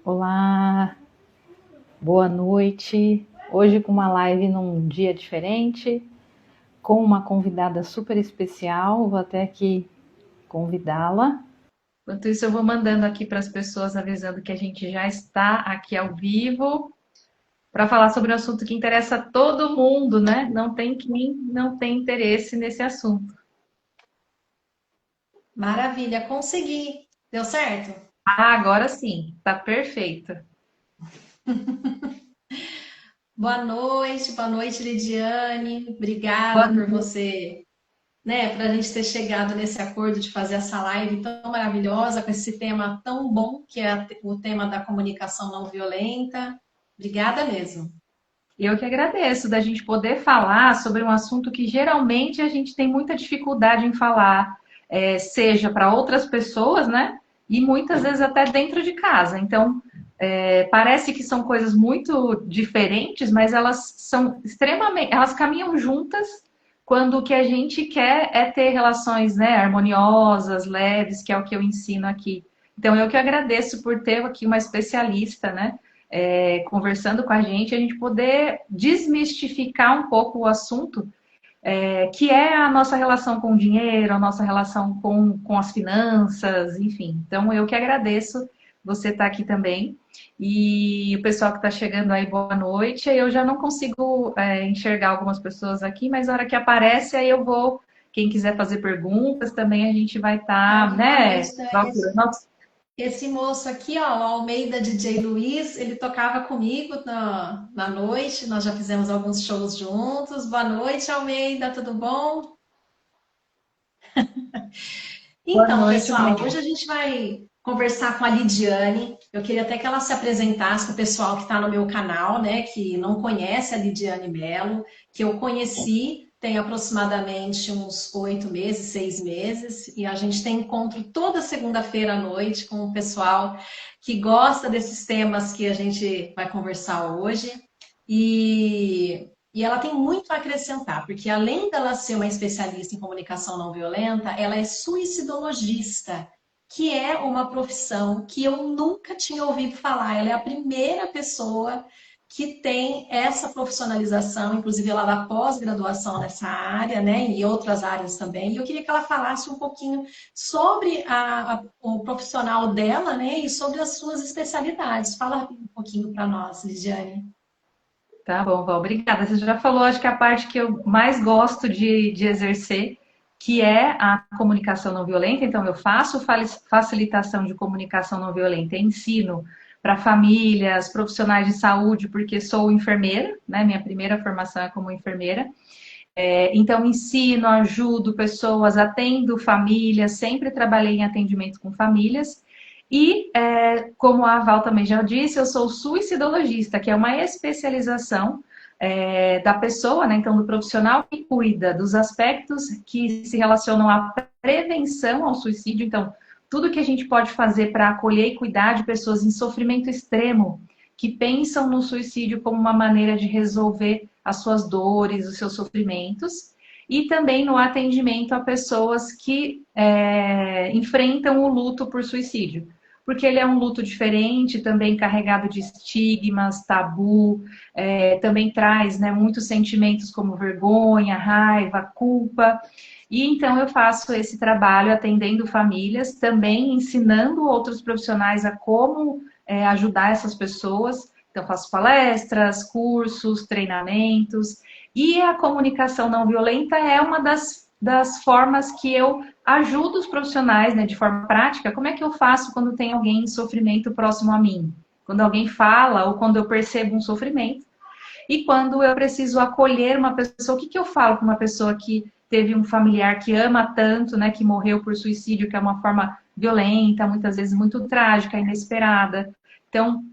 Olá, boa noite. Hoje com uma live num dia diferente, com uma convidada super especial. Vou até aqui convidá-la. Enquanto isso, eu vou mandando aqui para as pessoas avisando que a gente já está aqui ao vivo para falar sobre um assunto que interessa a todo mundo, né? Não tem quem não tem interesse nesse assunto. Maravilha, consegui. Deu certo? Ah, agora sim, tá perfeito. Boa noite, Lidiane. Boa Obrigada por noite. você, né, por a gente ter chegado nesse acordo de fazer essa live tão maravilhosa com esse tema tão bom que é o tema da comunicação não violenta. Obrigada mesmo. Eu que agradeço da gente poder falar sobre um assunto que geralmente a gente tem muita dificuldade em falar, seja para outras pessoas, né? E muitas vezes até dentro de casa. Então, parece que são coisas muito diferentes, mas elas são extremamente, elas caminham juntas quando o que a gente quer é ter relações, né, harmoniosas, leves, que é o que eu ensino aqui. Então, eu que agradeço por ter aqui uma especialista, né? Conversando com a gente poder desmistificar um pouco o assunto, que é a nossa relação com o dinheiro, a nossa relação com as finanças, enfim. Então, eu que agradeço você estar aqui também. E o pessoal que está chegando aí, boa noite. Eu já não consigo enxergar algumas pessoas aqui, mas na hora que aparece, aí eu vou. Quem quiser fazer perguntas, também a gente vai estar, Boa né? noite, esse moço aqui, ó, o Almeida DJ Luiz, ele tocava comigo na noite, nós já fizemos alguns shows juntos. Boa noite, Almeida, tudo bom? Boa Então, noite, pessoal, Almeida. hoje a gente vai conversar com a Lidiane. Eu queria até que ela se apresentasse para o pessoal que está no meu canal, né, que não conhece a Lidiane Mello, que eu conheci tem aproximadamente uns 8 meses, 6 meses, e a gente tem encontro toda segunda-feira à noite com o pessoal que gosta desses temas que a gente vai conversar hoje. E ela tem muito a acrescentar, porque além dela ser uma especialista em comunicação não violenta, ela é suicidologista, que é uma profissão que eu nunca tinha ouvido falar. Ela é a primeira pessoa que tem essa profissionalização, inclusive ela dá pós-graduação nessa área, né, e outras áreas também. E eu queria que ela falasse um pouquinho sobre o profissional dela, né, e sobre as suas especialidades. Fala um pouquinho para nós, Lidiane. Tá bom, Val, obrigada. Você já falou, acho que a parte que eu mais gosto de exercer, que é a comunicação não violenta. Então, eu faço facilitação de comunicação não violenta, ensino para famílias, profissionais de saúde, porque sou enfermeira, né? Minha primeira formação é como enfermeira. Então, ensino, ajudo pessoas, atendo famílias, sempre trabalhei em atendimento com famílias. E, como a Val também já disse, eu sou suicidologista, que é uma especialização da pessoa, né, então do profissional que cuida dos aspectos que se relacionam à prevenção ao suicídio. Então, tudo que a gente pode fazer para acolher e cuidar de pessoas em sofrimento extremo, que pensam no suicídio como uma maneira de resolver as suas dores, os seus sofrimentos, e também no atendimento a pessoas que enfrentam o luto por suicídio. Porque ele é um luto diferente, também carregado de estigmas, tabu, também traz, né, muitos sentimentos como vergonha, raiva, culpa. E então eu faço esse trabalho atendendo famílias, também ensinando outros profissionais a como ajudar essas pessoas. Então, faço palestras, cursos, treinamentos. E a comunicação não violenta é uma das formas que eu ajudo os profissionais, né, de forma prática. Como é que eu faço quando tem alguém em sofrimento próximo a mim? Quando alguém fala ou quando eu percebo um sofrimento. E quando eu preciso acolher uma pessoa, o que eu falo para uma pessoa que teve um familiar que ama tanto, né, que morreu por suicídio, que é uma forma violenta, muitas vezes muito trágica, inesperada. Então,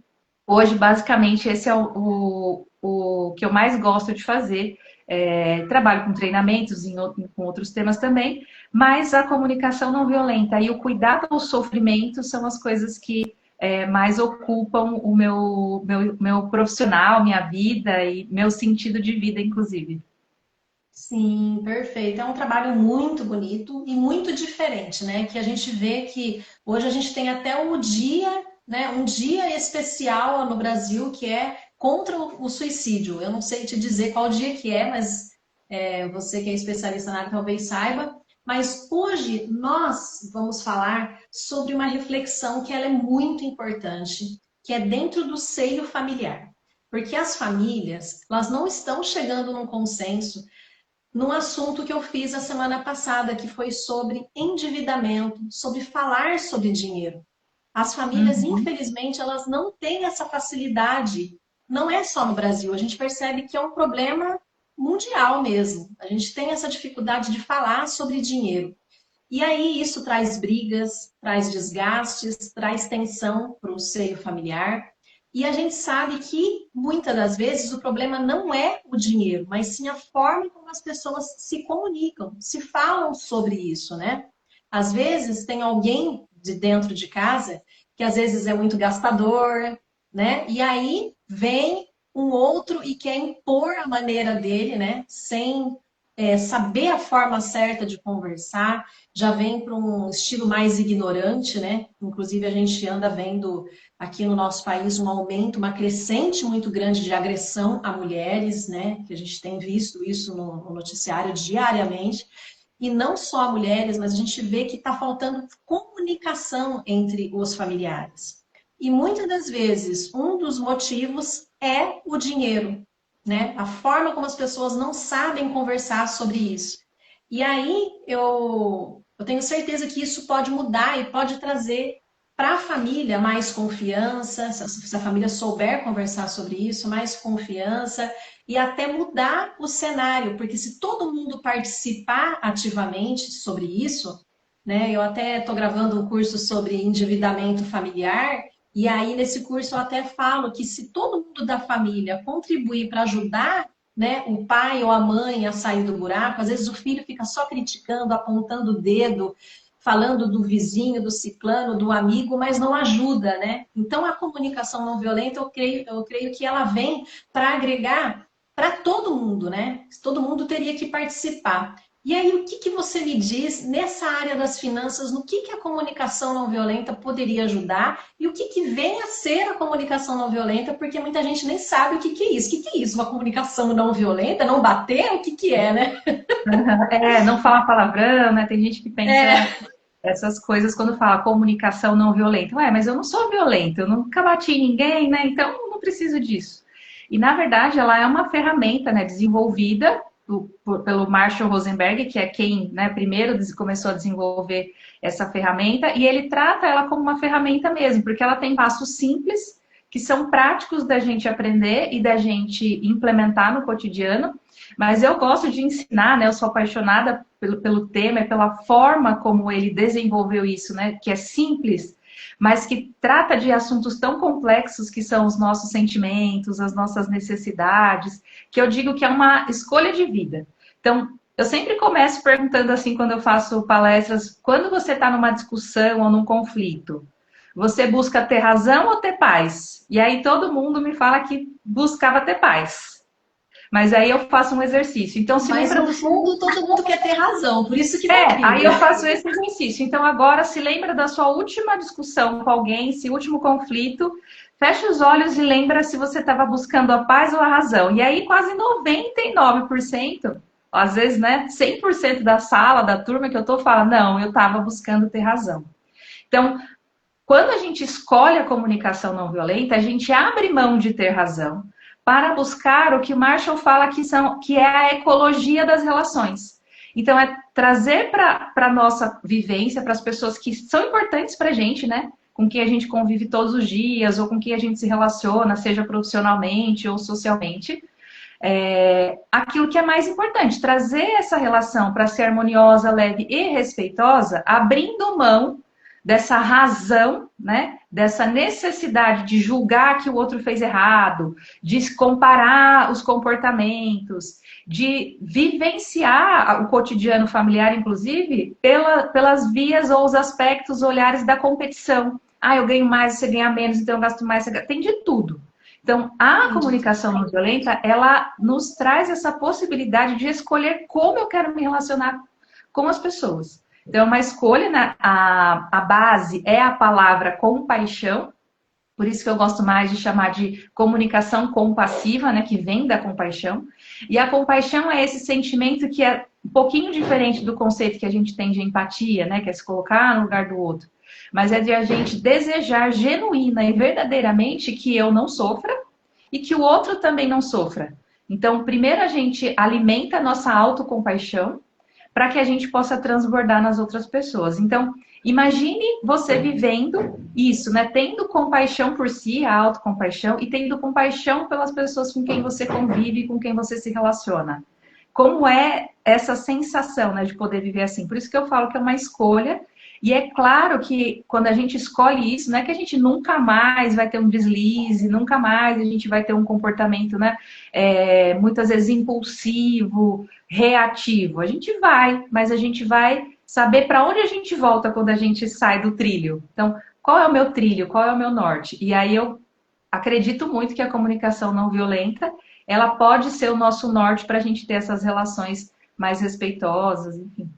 hoje, basicamente, esse é o que eu mais gosto de fazer. Trabalho com treinamentos com outros temas também, mas a comunicação não violenta e o cuidado ao sofrimento são as coisas que mais ocupam o meu profissional, minha vida e meu sentido de vida, inclusive. Sim, perfeito. É um trabalho muito bonito e muito diferente, né? Que a gente vê que hoje a gente tem até o dia né, um dia especial no Brasil que é contra o suicídio. Eu não sei te dizer qual dia que é, mas você que é especialista na área talvez saiba. Mas hoje nós vamos falar sobre uma reflexão que ela é muito importante, que é dentro do seio familiar. Porque as famílias, elas não estão chegando num consenso num assunto que eu fiz a semana passada, que foi sobre endividamento, sobre falar sobre dinheiro. As famílias, Uhum. infelizmente, elas não têm essa facilidade. Não é só no Brasil, a gente percebe que é um problema mundial mesmo. A gente tem essa dificuldade de falar sobre dinheiro. E aí isso traz brigas, traz desgastes, traz tensão para o seio familiar. E a gente sabe que muitas das vezes o problema não é o dinheiro, mas sim a forma como as pessoas se comunicam, se falam sobre isso, né? Às vezes tem alguém de dentro de casa que às vezes é muito gastador, né? E aí vem um outro e quer impor a maneira dele, né? Sem saber a forma certa de conversar, já vem para um estilo mais ignorante, né? Inclusive, a gente anda vendo aqui no nosso país um aumento, uma crescente muito grande de agressão a mulheres, né? Que a gente tem visto isso no noticiário diariamente. E não só a mulheres, mas a gente vê que está faltando comunicação entre os familiares. E muitas das vezes, um dos motivos é o dinheiro, né? A forma como as pessoas não sabem conversar sobre isso. E aí eu tenho certeza que isso pode mudar e pode trazer para a família mais confiança, se a família souber conversar sobre isso, mais confiança e até mudar o cenário, porque se todo mundo participar ativamente sobre isso, né? Eu até estou gravando um curso sobre endividamento familiar, e aí nesse curso eu até falo que se todo mundo da família contribuir para ajudar, né, o pai ou a mãe a sair do buraco, às vezes o filho fica só criticando, apontando o dedo, falando do vizinho, do ciclano, do amigo, mas não ajuda, né? Então a comunicação não violenta, eu creio que ela vem para agregar para todo mundo, né? Todo mundo teria que participar. E aí, o que, que você me diz nessa área das finanças, no que a comunicação não violenta poderia ajudar e o que, que vem a ser a comunicação não violenta, porque muita gente nem sabe o que, que é isso. O que, que é isso? Uma comunicação não violenta? Não bater? O que, que é, né? Não falar palavrão, né? Tem gente que pensa É, essas coisas quando fala comunicação não violenta. Ué, mas eu não sou violenta, eu nunca bati em ninguém, né? Então eu não preciso disso. E na verdade ela é uma ferramenta, né, desenvolvida pelo Marshall Rosenberg, que é quem, né, primeiro começou a desenvolver essa ferramenta, e ele trata ela como uma ferramenta mesmo, porque ela tem passos simples que são práticos da gente aprender e da gente implementar no cotidiano. Mas eu gosto de ensinar, né? Eu sou apaixonada pelo tema e pela forma como ele desenvolveu isso, né? Que é simples, mas que trata de assuntos tão complexos que são os nossos sentimentos, as nossas necessidades, que eu digo que é uma escolha de vida. Então, eu sempre começo perguntando assim, quando eu faço palestras, quando você está numa discussão ou num conflito, você busca ter razão ou ter paz? E aí todo mundo me fala que buscava ter paz. Mas aí eu faço um exercício. Então, se mas lembra no do. fundo todo mundo quer ter razão, por isso que dá Aí briga. eu faço esse exercício. Então, agora, se lembra da sua última discussão com alguém, esse último conflito, fecha os olhos e lembra se você estava buscando a paz ou a razão. E aí, quase 99%, às vezes, né, 100% da sala, da turma que eu tô, fala, não, eu estava buscando ter razão. Então, quando a gente escolhe a comunicação não violenta, a gente abre mão de ter razão para buscar o que Marshall fala que é a ecologia das relações. Então, é trazer para a nossa vivência, para as pessoas que são importantes para a gente, né? Com quem a gente convive todos os dias, ou com quem a gente se relaciona, seja profissionalmente ou socialmente, aquilo que é mais importante, trazer essa relação para ser harmoniosa, leve e respeitosa, abrindo mão dessa razão, né? Dessa necessidade de julgar que o outro fez errado, de comparar os comportamentos, de vivenciar o cotidiano familiar, inclusive, pelas vias ou os aspectos, olhares da competição. Ah, eu ganho mais, você ganha menos, então eu gasto mais. Tem de tudo. Então, a Entendi. comunicação não violenta, ela nos traz essa possibilidade de escolher como eu quero me relacionar com as pessoas. Então, é uma escolha, né? A base é a palavra compaixão, Por isso que eu gosto mais de chamar de comunicação compassiva, né, que vem da compaixão. E a compaixão é esse sentimento que é um pouquinho diferente do conceito que a gente tem de empatia, né, que é se colocar no lugar do outro. Mas é de a gente desejar genuína e verdadeiramente que eu não sofra e que o outro também não sofra. Então, primeiro a gente alimenta a nossa autocompaixão para que a gente possa transbordar nas outras pessoas. Então, imagine você vivendo isso, né? Tendo compaixão por si, a autocompaixão, e tendo compaixão pelas pessoas com quem você convive, com quem você se relaciona. Como é essa sensação, né, de poder viver assim? Por isso que eu falo que é uma escolha. E é claro que quando a gente escolhe isso, não é que a gente nunca mais vai ter um deslize, nunca mais a gente vai ter um comportamento, né, muitas vezes impulsivo, reativo. A gente vai, mas a gente vai saber para onde a gente volta quando a gente sai do trilho. Então, qual é o meu trilho? Qual é o meu norte? E aí eu acredito muito que a comunicação não violenta, ela pode ser o nosso norte para a gente ter essas relações mais respeitosas, enfim.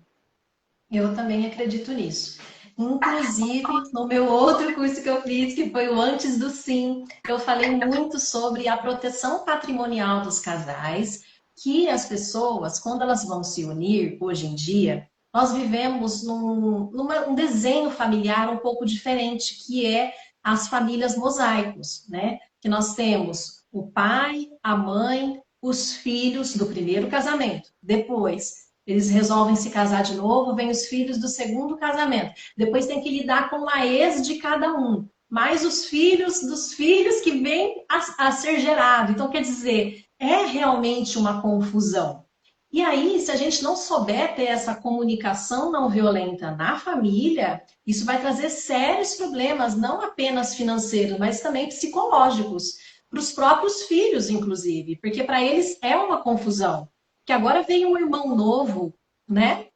Eu também acredito nisso. Inclusive, no meu outro curso que eu fiz, que foi o Antes do Sim, eu falei muito sobre a proteção patrimonial dos casais, que as pessoas, quando elas vão se unir, hoje em dia, nós vivemos um desenho familiar um pouco diferente, que é as famílias mosaicos, né? Que nós temos o pai, a mãe, os filhos do primeiro casamento. Depois, eles resolvem se casar de novo, vem os filhos do segundo casamento. Depois tem que lidar com a ex de cada um, mais os filhos dos filhos que vêm a ser gerado. Então, quer dizer, é realmente uma confusão. E aí, se a gente não souber ter essa comunicação não violenta na família, isso vai trazer sérios problemas, não apenas financeiros, mas também psicológicos, para os próprios filhos, inclusive, porque para eles é uma confusão. Que agora veio um irmão novo, né?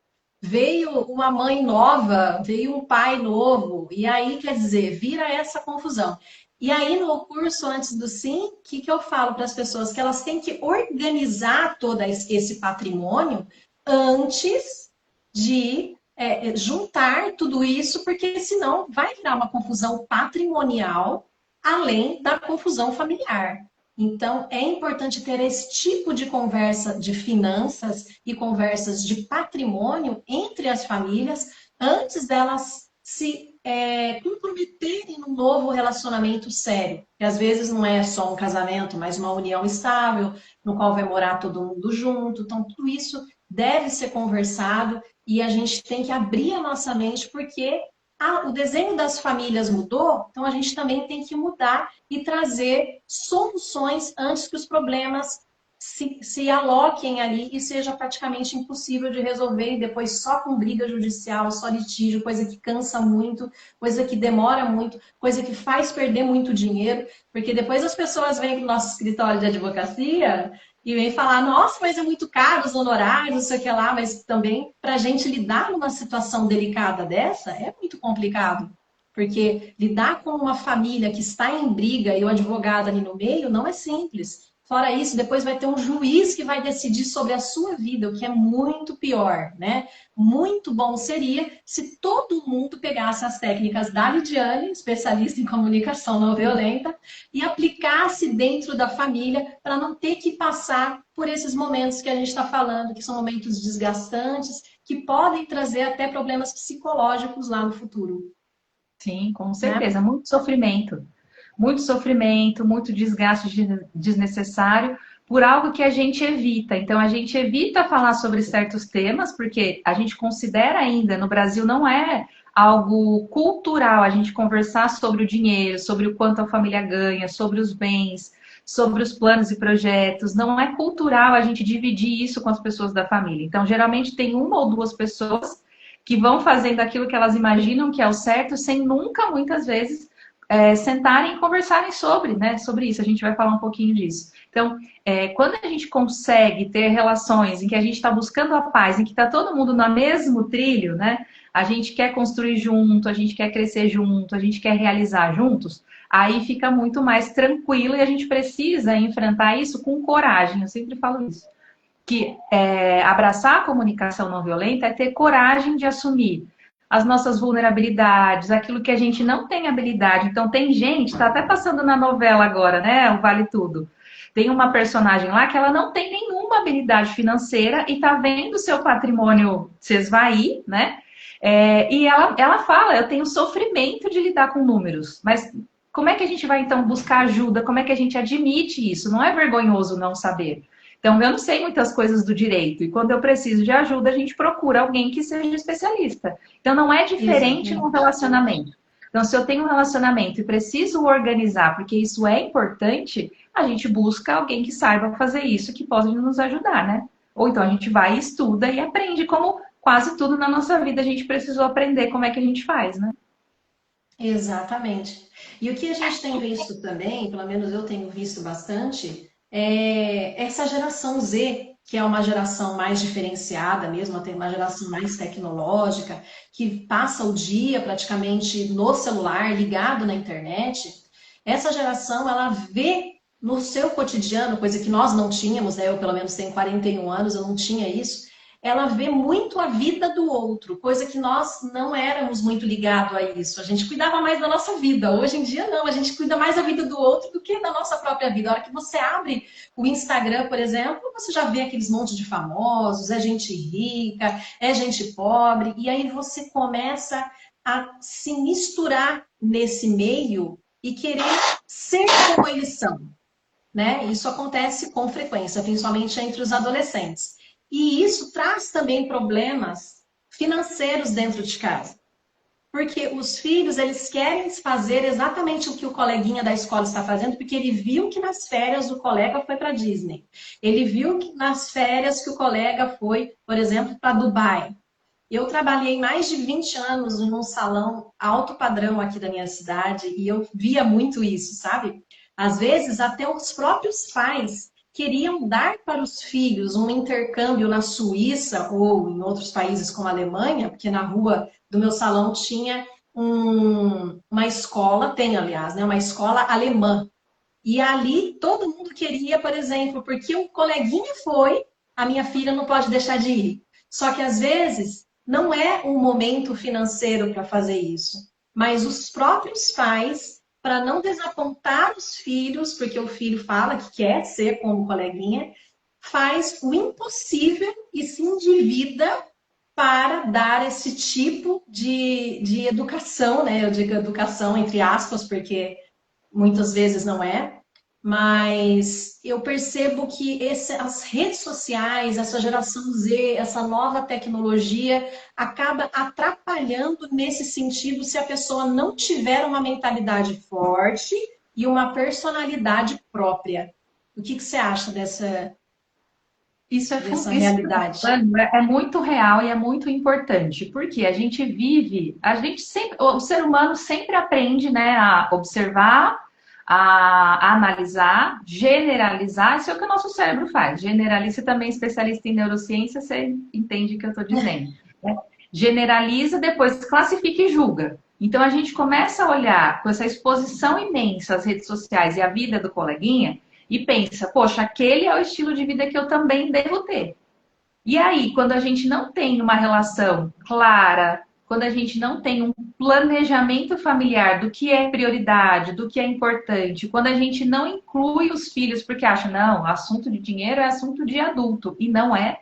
Veio uma mãe nova, veio um pai novo, e aí, quer dizer, vira essa confusão. E aí, no curso Antes do Sim, o que eu falo para as pessoas? Que elas têm que organizar todo esse patrimônio antes de juntar tudo isso, porque senão vai virar uma confusão patrimonial, além da confusão familiar. Então, é importante ter esse tipo de conversa de finanças e conversas de patrimônio entre as famílias antes delas se comprometerem num novo relacionamento sério. Que às vezes não é só um casamento, mas uma união estável, no qual vai morar todo mundo junto. Então, tudo isso deve ser conversado e a gente tem que abrir a nossa mente, porque o desenho das famílias mudou, então a gente também tem que mudar e trazer soluções antes que os problemas se aloquem ali e seja praticamente impossível de resolver, e depois só com briga judicial, só litígio, coisa que cansa muito, coisa que demora muito, coisa que faz perder muito dinheiro, porque depois as pessoas vêm para o nosso escritório de advocacia e vem falar, nossa, mas é muito caro os honorários, não sei o que lá, mas também para a gente lidar numa situação delicada dessa é muito complicado. Porque lidar com uma família que está em briga e o advogado ali no meio não é simples. Fora isso, depois vai ter um juiz que vai decidir sobre a sua vida, o que é muito pior, né? Muito bom seria se todo mundo pegasse as técnicas da Lidiane, especialista em comunicação não violenta, e aplicasse dentro da família para não ter que passar por esses momentos que a gente está falando, que são momentos desgastantes, que podem trazer até problemas psicológicos lá no futuro. Sim, com Né? certeza. Muito sofrimento, muito desgaste desnecessário por algo que a gente evita. Então, a gente evita falar sobre certos temas, porque a gente considera ainda, no Brasil, não é algo cultural a gente conversar sobre o dinheiro, sobre o quanto a família ganha, sobre os bens, sobre os planos e projetos. Não é cultural a gente dividir isso com as pessoas da família. Então, geralmente, tem uma ou duas pessoas que vão fazendo aquilo que elas imaginam que é o certo, sem nunca, muitas vezes, sentarem e conversarem sobre, né, sobre isso. A gente vai falar um pouquinho disso. Então, quando a gente consegue ter relações em que a gente está buscando a paz, em que está todo mundo no mesmo trilho, né, a gente quer construir junto, a gente quer crescer junto, a gente quer realizar juntos, aí fica muito mais tranquilo e a gente precisa enfrentar isso com coragem. Eu sempre falo isso. Que abraçar a comunicação não violenta é ter coragem de assumir as nossas vulnerabilidades, aquilo que a gente não tem habilidade. Então, tem gente, está até passando na novela agora, né? O Vale Tudo. Tem uma personagem lá que ela não tem nenhuma habilidade financeira e está vendo o seu patrimônio se esvair, né? E ela fala, eu tenho sofrimento de lidar com números, mas como é que a gente vai então buscar ajuda? Como é que a gente admite isso? Não é vergonhoso não saber. Então, eu não sei muitas coisas do direito, e quando eu preciso de ajuda, a gente procura alguém que seja especialista. Então, não é diferente no Exatamente. relacionamento. Então, se eu tenho um relacionamento e preciso organizar, porque isso é importante, a gente busca alguém que saiba fazer isso, que possa nos ajudar, né? Ou então a gente vai, estuda e aprende, como quase tudo na nossa vida a gente precisou aprender como é que a gente faz, né? Exatamente. E o que a gente tem visto também, pelo menos eu tenho visto bastante, é essa geração Z, que é uma geração mais diferenciada mesmo, tem uma geração mais tecnológica, que passa o dia praticamente no celular, ligado na internet. Essa geração, ela vê no seu cotidiano, coisa que nós não tínhamos, né? Eu pelo menos tenho 41 anos, eu não tinha isso, ela vê muito a vida do outro, coisa que nós não éramos muito ligados a isso. A gente cuidava mais da nossa vida. Hoje em dia, não. A gente cuida mais da vida do outro do que da nossa própria vida. A hora que você abre o Instagram, por exemplo, você já vê aqueles montes de famosos, é gente rica, é gente pobre, e aí você começa a se misturar nesse meio e querer ser como eles são, né? Isso acontece com frequência, principalmente entre os adolescentes. E isso traz também problemas financeiros dentro de casa. Porque os filhos, eles querem fazer exatamente o que o coleguinha da escola está fazendo, porque ele viu que nas férias o colega foi para Disney. Ele viu que nas férias que o colega foi, por exemplo, para Dubai. Eu trabalhei mais de 20 anos em um salão alto padrão aqui da minha cidade e eu via muito isso, sabe? Às vezes, até os próprios pais queriam dar para os filhos um intercâmbio na Suíça ou em outros países como a Alemanha, porque na rua do meu salão tinha uma escola, tem aliás, né, uma escola alemã. E ali todo mundo queria, por exemplo, porque o coleguinha foi, a minha filha não pode deixar de ir. Só que às vezes não é um momento financeiro para fazer isso, mas os próprios pais, para não desapontar os filhos, porque o filho fala que quer ser como coleguinha, faz o impossível e se endivida para dar esse tipo de educação, né? Eu digo educação entre aspas, porque muitas vezes não é, mas eu percebo que as redes sociais, essa geração Z, essa nova tecnologia, acaba atrapalhando nesse sentido se a pessoa não tiver uma mentalidade forte e uma personalidade própria. O que você acha Isso dessa isso que eu tô realidade? falando é muito real e é muito importante, porque a gente sempre, o ser humano sempre aprende, né, a observar, a analisar, generalizar, isso é o que o nosso cérebro faz. Generaliza, você também é especialista em neurociência, você entende o que eu estou dizendo, né? Generaliza, depois classifica e julga. Então a gente começa a olhar com essa exposição imensa às redes sociais e à vida do coleguinha e pensa, poxa, aquele é o estilo de vida que eu também devo ter. E aí, quando a gente não tem uma relação clara, quando a gente não tem um planejamento familiar do que é prioridade, do que é importante, quando a gente não inclui os filhos porque acha, não, assunto de dinheiro é assunto de adulto, e não é.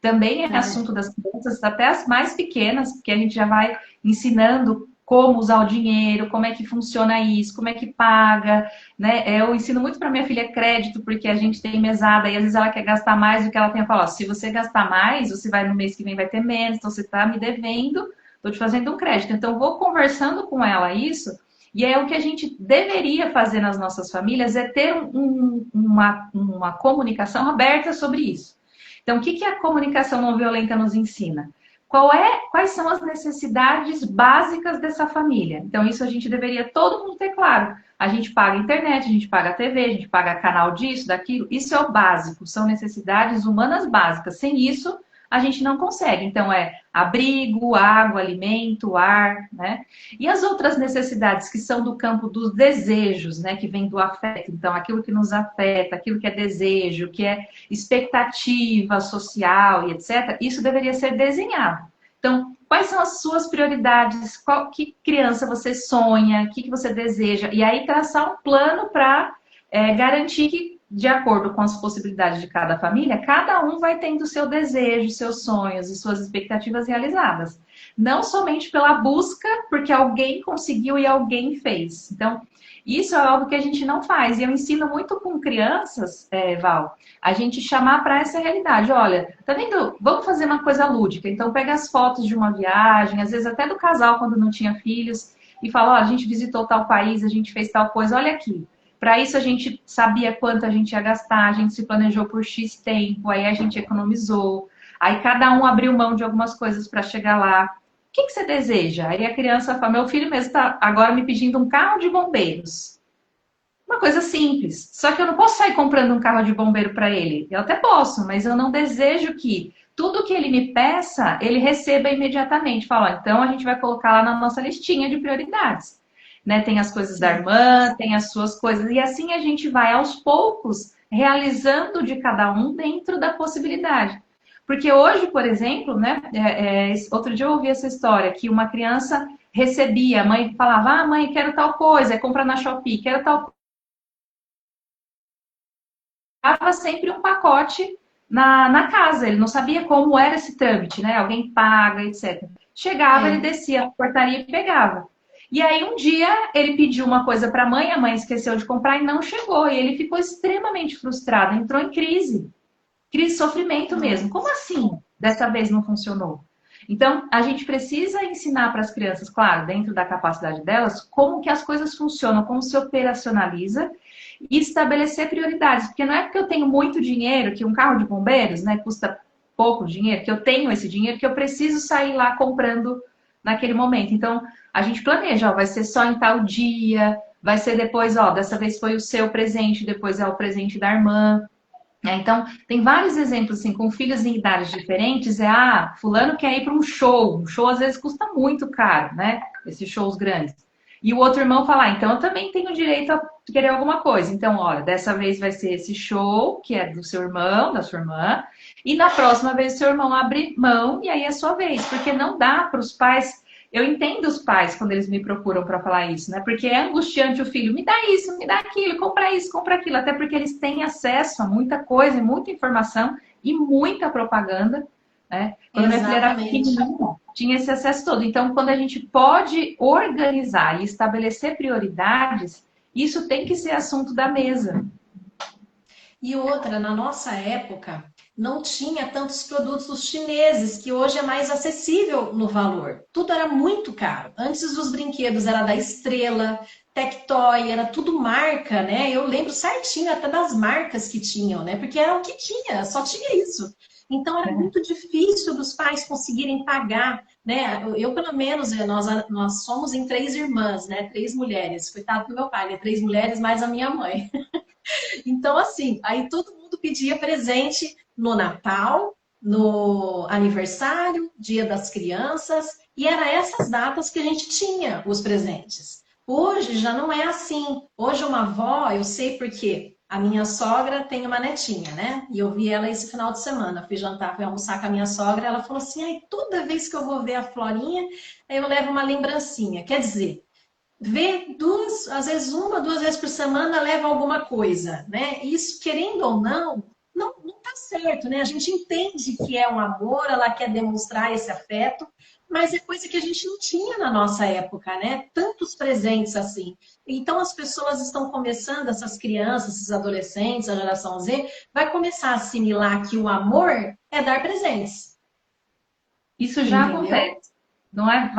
Também é Não é? assunto das crianças, até as mais pequenas, porque a gente já vai ensinando como usar o dinheiro, como é que funciona isso, como é que paga, né? Eu ensino muito para minha filha crédito, porque a gente tem mesada e às vezes ela quer gastar mais do que ela tem a falar. Se você gastar mais, você vai no mês que vem vai ter menos, então você está me devendo, estou te fazendo um crédito. Então vou conversando com ela isso, e é o que a gente deveria fazer nas nossas famílias, é ter uma comunicação aberta sobre isso. Então, o que a comunicação não violenta nos ensina? Quais são as necessidades básicas dessa família? Então, isso a gente deveria todo mundo ter claro. A gente paga internet, a gente paga TV, a gente paga canal disso, daquilo. Isso é o básico, são necessidades humanas básicas. Sem isso, a gente não consegue. Então, é abrigo, água, alimento, ar, né? E as outras necessidades que são do campo dos desejos, né? Que vem do afeto. Então, aquilo que nos afeta, aquilo que é desejo, que é expectativa social e etc., isso deveria ser desenhado. Então, quais são as suas prioridades, que criança você sonha, o que você deseja, e aí traçar um plano para garantir que, de acordo com as possibilidades de cada família, cada um vai tendo seu desejo, seus sonhos e suas expectativas realizadas. Não somente pela busca, porque alguém conseguiu e alguém fez. Então, isso é algo que a gente não faz. E eu ensino muito com crianças, Val, a gente chamar para essa realidade. Olha, tá vendo? Vamos fazer uma coisa lúdica. Então, pega as fotos de uma viagem, às vezes até do casal quando não tinha filhos, e fala, olha, a gente visitou tal país, a gente fez tal coisa, olha aqui. Para isso a gente sabia quanto a gente ia gastar, a gente se planejou por X tempo, aí a gente economizou. Aí cada um abriu mão de algumas coisas para chegar lá. O que você deseja? Aí a criança fala, meu filho mesmo está agora me pedindo um carro de bombeiros. Uma coisa simples. Só que eu não posso sair comprando um carro de bombeiro para ele. Eu até posso, mas eu não desejo que tudo que ele me peça, ele receba imediatamente. Fala, então a gente vai colocar lá na nossa listinha de prioridades. Né? Tem as coisas da irmã, tem as suas coisas. E assim a gente vai, aos poucos, realizando de cada um dentro da possibilidade. Porque hoje, por exemplo, né, outro dia eu ouvi essa história, que uma criança recebia, a mãe falava, ah, mãe, quero tal coisa, compra na Shopee, quero tal coisa. Sempre um pacote na casa, ele não sabia como era esse trâmite, né? Alguém paga, etc. Chegava, ele descia na portaria e pegava. E aí um dia ele pediu uma coisa para a mãe esqueceu de comprar e não chegou. E ele ficou extremamente frustrado, entrou em crise. Crise de sofrimento mesmo. Como assim? Dessa vez não funcionou. Então, a gente precisa ensinar para as crianças, claro, dentro da capacidade delas, como que as coisas funcionam, como se operacionaliza e estabelecer prioridades. Porque não é porque eu tenho muito dinheiro, que um carro de bombeiros, né, custa pouco dinheiro, que eu tenho esse dinheiro, que eu preciso sair lá comprando naquele momento. Então, a gente planeja, ó, vai ser só em tal dia, vai ser depois, ó, dessa vez foi o seu presente, depois é o presente da irmã. Então, tem vários exemplos, assim, com filhos em idades diferentes, fulano quer ir para um show às vezes custa muito caro, né, esses shows grandes. E o outro irmão fala, então eu também tenho direito a querer alguma coisa. Então, olha, dessa vez vai ser esse show, que é do seu irmão, da sua irmã, e na próxima vez o seu irmão abre mão e aí é a sua vez, porque não dá para os pais. Eu entendo os pais quando eles me procuram para falar isso, né? Porque é angustiante o filho, me dá isso, me dá aquilo, compra isso, compra aquilo, até porque eles têm acesso a muita coisa, muita informação e muita propaganda, né? Quando minha filha era pequenininha, tinha esse acesso todo. Então, quando a gente pode organizar e estabelecer prioridades, isso tem que ser assunto da mesa. E outra, na nossa época, não tinha tantos produtos chineses, que hoje é mais acessível no valor. Tudo era muito caro. Antes os brinquedos era da Estrela, Tectoy, era tudo marca, né? Eu lembro certinho até das marcas que tinham, né? Porque era o que tinha, só tinha isso. Então era muito difícil dos pais conseguirem pagar, né? Eu pelo menos, nós somos em 3 irmãs, né? 3 mulheres. Coitado do meu pai, né? 3 mulheres mais a minha mãe. Então, assim, aí todo mundo pedia presente no Natal, no aniversário, Dia das Crianças, e era essas datas que a gente tinha os presentes. Hoje já não é assim. Hoje uma avó, eu sei porque a minha sogra tem uma netinha, né? E eu vi ela esse final de semana. Fui jantar, fui almoçar com a minha sogra, ela falou assim, ai, toda vez que eu vou ver a Florinha, eu levo uma lembrancinha. Quer dizer, ver às vezes 1, 2 vezes por semana leva alguma coisa, né? Isso, querendo ou não, não tá certo, né? A gente entende que é um amor, ela quer demonstrar esse afeto, mas é coisa que a gente não tinha na nossa época, né? Tantos presentes assim. Então as pessoas estão começando, essas crianças, esses adolescentes, a geração Z, vai começar a assimilar que o amor é dar presentes. Isso já acontece. Não é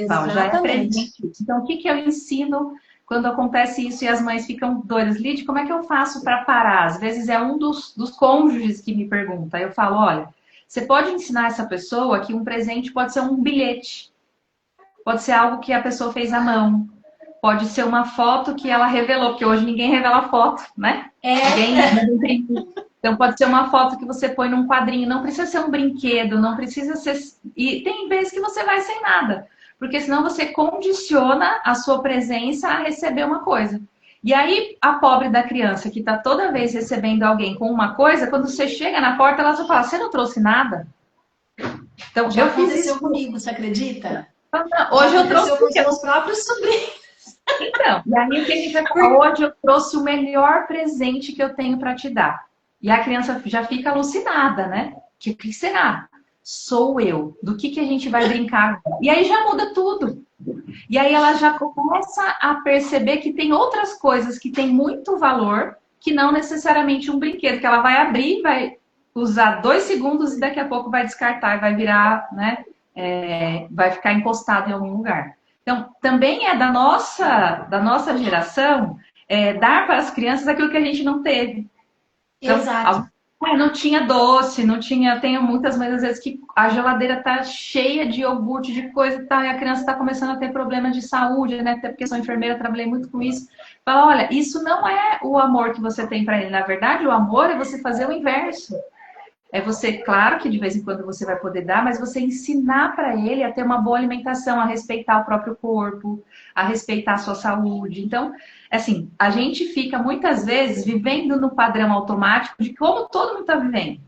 Paulo, já é presente. Então, o que eu ensino quando acontece isso e as mães ficam doidas? Lide, como é que eu faço para parar? Às vezes é um dos cônjuges que me pergunta. Eu falo, olha, você pode ensinar essa pessoa que um presente pode ser um bilhete. Pode ser algo que a pessoa fez à mão. Pode ser uma foto que ela revelou, porque hoje ninguém revela foto, né? Ninguém. Então pode ser uma foto que você põe num quadrinho, não precisa ser um brinquedo, não precisa ser. E tem vezes que você vai sem nada, porque senão você condiciona a sua presença a receber uma coisa. E aí a pobre da criança que está toda vez recebendo alguém com uma coisa, quando você chega na porta, ela só fala: você não trouxe nada? Então, Já eu fiz aconteceu isso. comigo, você acredita? Já Hoje eu aconteceu com os trouxe. meus próprios sobrinhos. Então, e aí o que a gente vai falar? Hoje eu trouxe o melhor presente que eu tenho para te dar. E a criança já fica alucinada, né? Que o que será? Sou eu. Do que a gente vai brincar? E aí já muda tudo. E aí ela já começa a perceber que tem outras coisas que têm muito valor, que não necessariamente um brinquedo, que ela vai abrir, vai usar 2 segundos e daqui a pouco vai descartar e vai virar, né? Vai ficar encostado em algum lugar. Então, também é da nossa geração dar para as crianças aquilo que a gente não teve. Então, Exato. não tinha doce, não tinha. Tenho muitas mães às vezes que a geladeira tá cheia de iogurte, de coisa e tal, e a criança está começando a ter problemas de saúde, né? Até porque sou enfermeira, trabalhei muito com isso. Fala, olha, isso não é o amor que você tem para ele. Na verdade, o amor é você fazer o inverso. É você, claro que de vez em quando você vai poder dar, mas você ensinar para ele a ter uma boa alimentação, a respeitar o próprio corpo, a respeitar a sua saúde. Então, assim, a gente fica muitas vezes vivendo no padrão automático de como todo mundo está vivendo.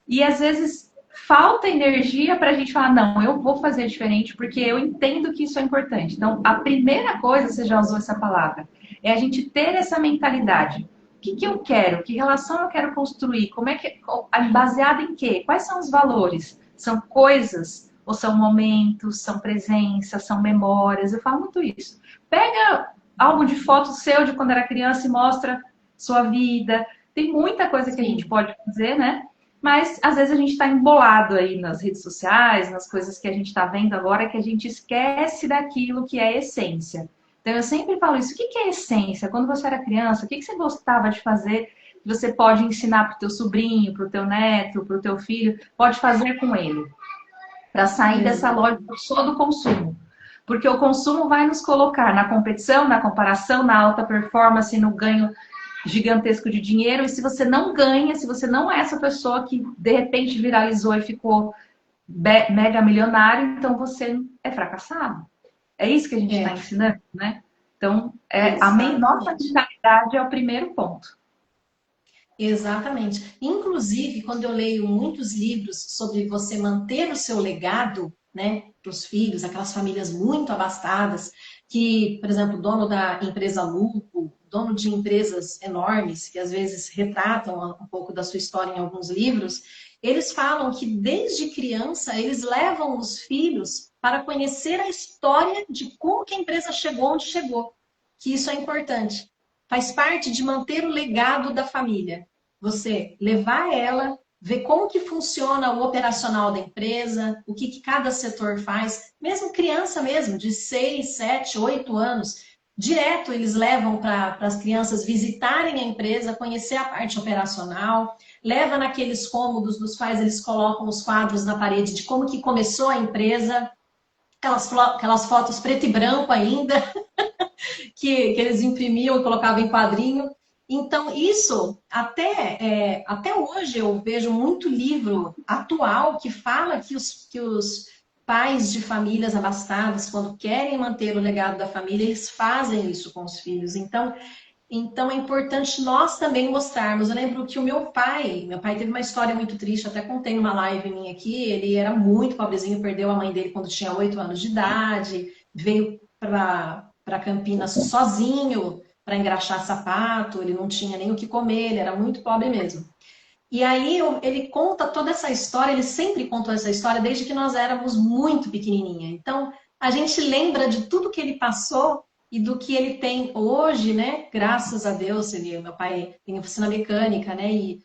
E às vezes falta energia para a gente falar, não, eu vou fazer diferente porque eu entendo que isso é importante. Então, a primeira coisa, você já usou essa palavra, é a gente ter essa mentalidade. O que eu quero? Que relação eu quero construir? Como é que baseado em quê? Quais são os valores? São coisas ou são momentos, são presenças, são memórias? Eu falo muito isso. Pega álbum de foto seu de quando era criança e mostra sua vida. Tem muita coisa que a gente Sim. pode fazer, né? Mas às vezes a gente está embolado aí nas redes sociais, nas coisas que a gente está vendo agora, que a gente esquece daquilo que é essência. Então eu sempre falo isso. O que é essência? Quando você era criança, o que você gostava de fazer? Que você pode ensinar para o teu sobrinho, para o teu neto, para o teu filho, pode fazer com ele. Para sair dessa Exato. lógica só do consumo. Porque o consumo vai nos colocar na competição, na comparação, na alta performance, no ganho gigantesco de dinheiro. E se você não ganha, se você não é essa pessoa que de repente viralizou e ficou mega milionário, então você é fracassado. É isso que a gente está É, ensinando, né? Então, nossa exatamente. mentalidade é o primeiro ponto. Exatamente. Inclusive, quando eu leio muitos livros sobre você manter o seu legado, né, para os filhos, aquelas famílias muito abastadas, que, por exemplo, o dono da empresa Lupo, dono de empresas enormes, que às vezes retratam um pouco da sua história em alguns livros, eles falam que desde criança eles levam os filhos para conhecer a história de como que a empresa chegou onde chegou, que isso é importante. Faz parte de manter o legado da família. Você levar ela, ver como que funciona o operacional da empresa, o que cada setor faz, mesmo criança mesmo, de 6, 7, 8 anos, direto eles levam para as crianças visitarem a empresa, conhecer a parte operacional, leva naqueles cômodos dos quais eles colocam os quadros na parede de como que começou a empresa, aquelas fotos preto e branco ainda, que eles imprimiam e colocavam em quadrinho. Então, isso, até hoje, eu vejo muito livro atual que fala que os pais de famílias abastadas, quando querem manter o legado da família, eles fazem isso com os filhos. Então é importante nós também mostrarmos. Eu lembro que o meu pai teve uma história muito triste, até contei numa live minha aqui, ele era muito pobrezinho, perdeu a mãe dele quando tinha 8 anos de idade, veio para Campinas sozinho para engraxar sapato, ele não tinha nem o que comer, ele era muito pobre mesmo. E aí ele conta toda essa história, ele sempre contou essa história desde que nós éramos muito pequenininha. Então a gente lembra de tudo que ele passou e do que ele tem hoje, né? Graças a Deus, meu pai tem oficina mecânica, né? E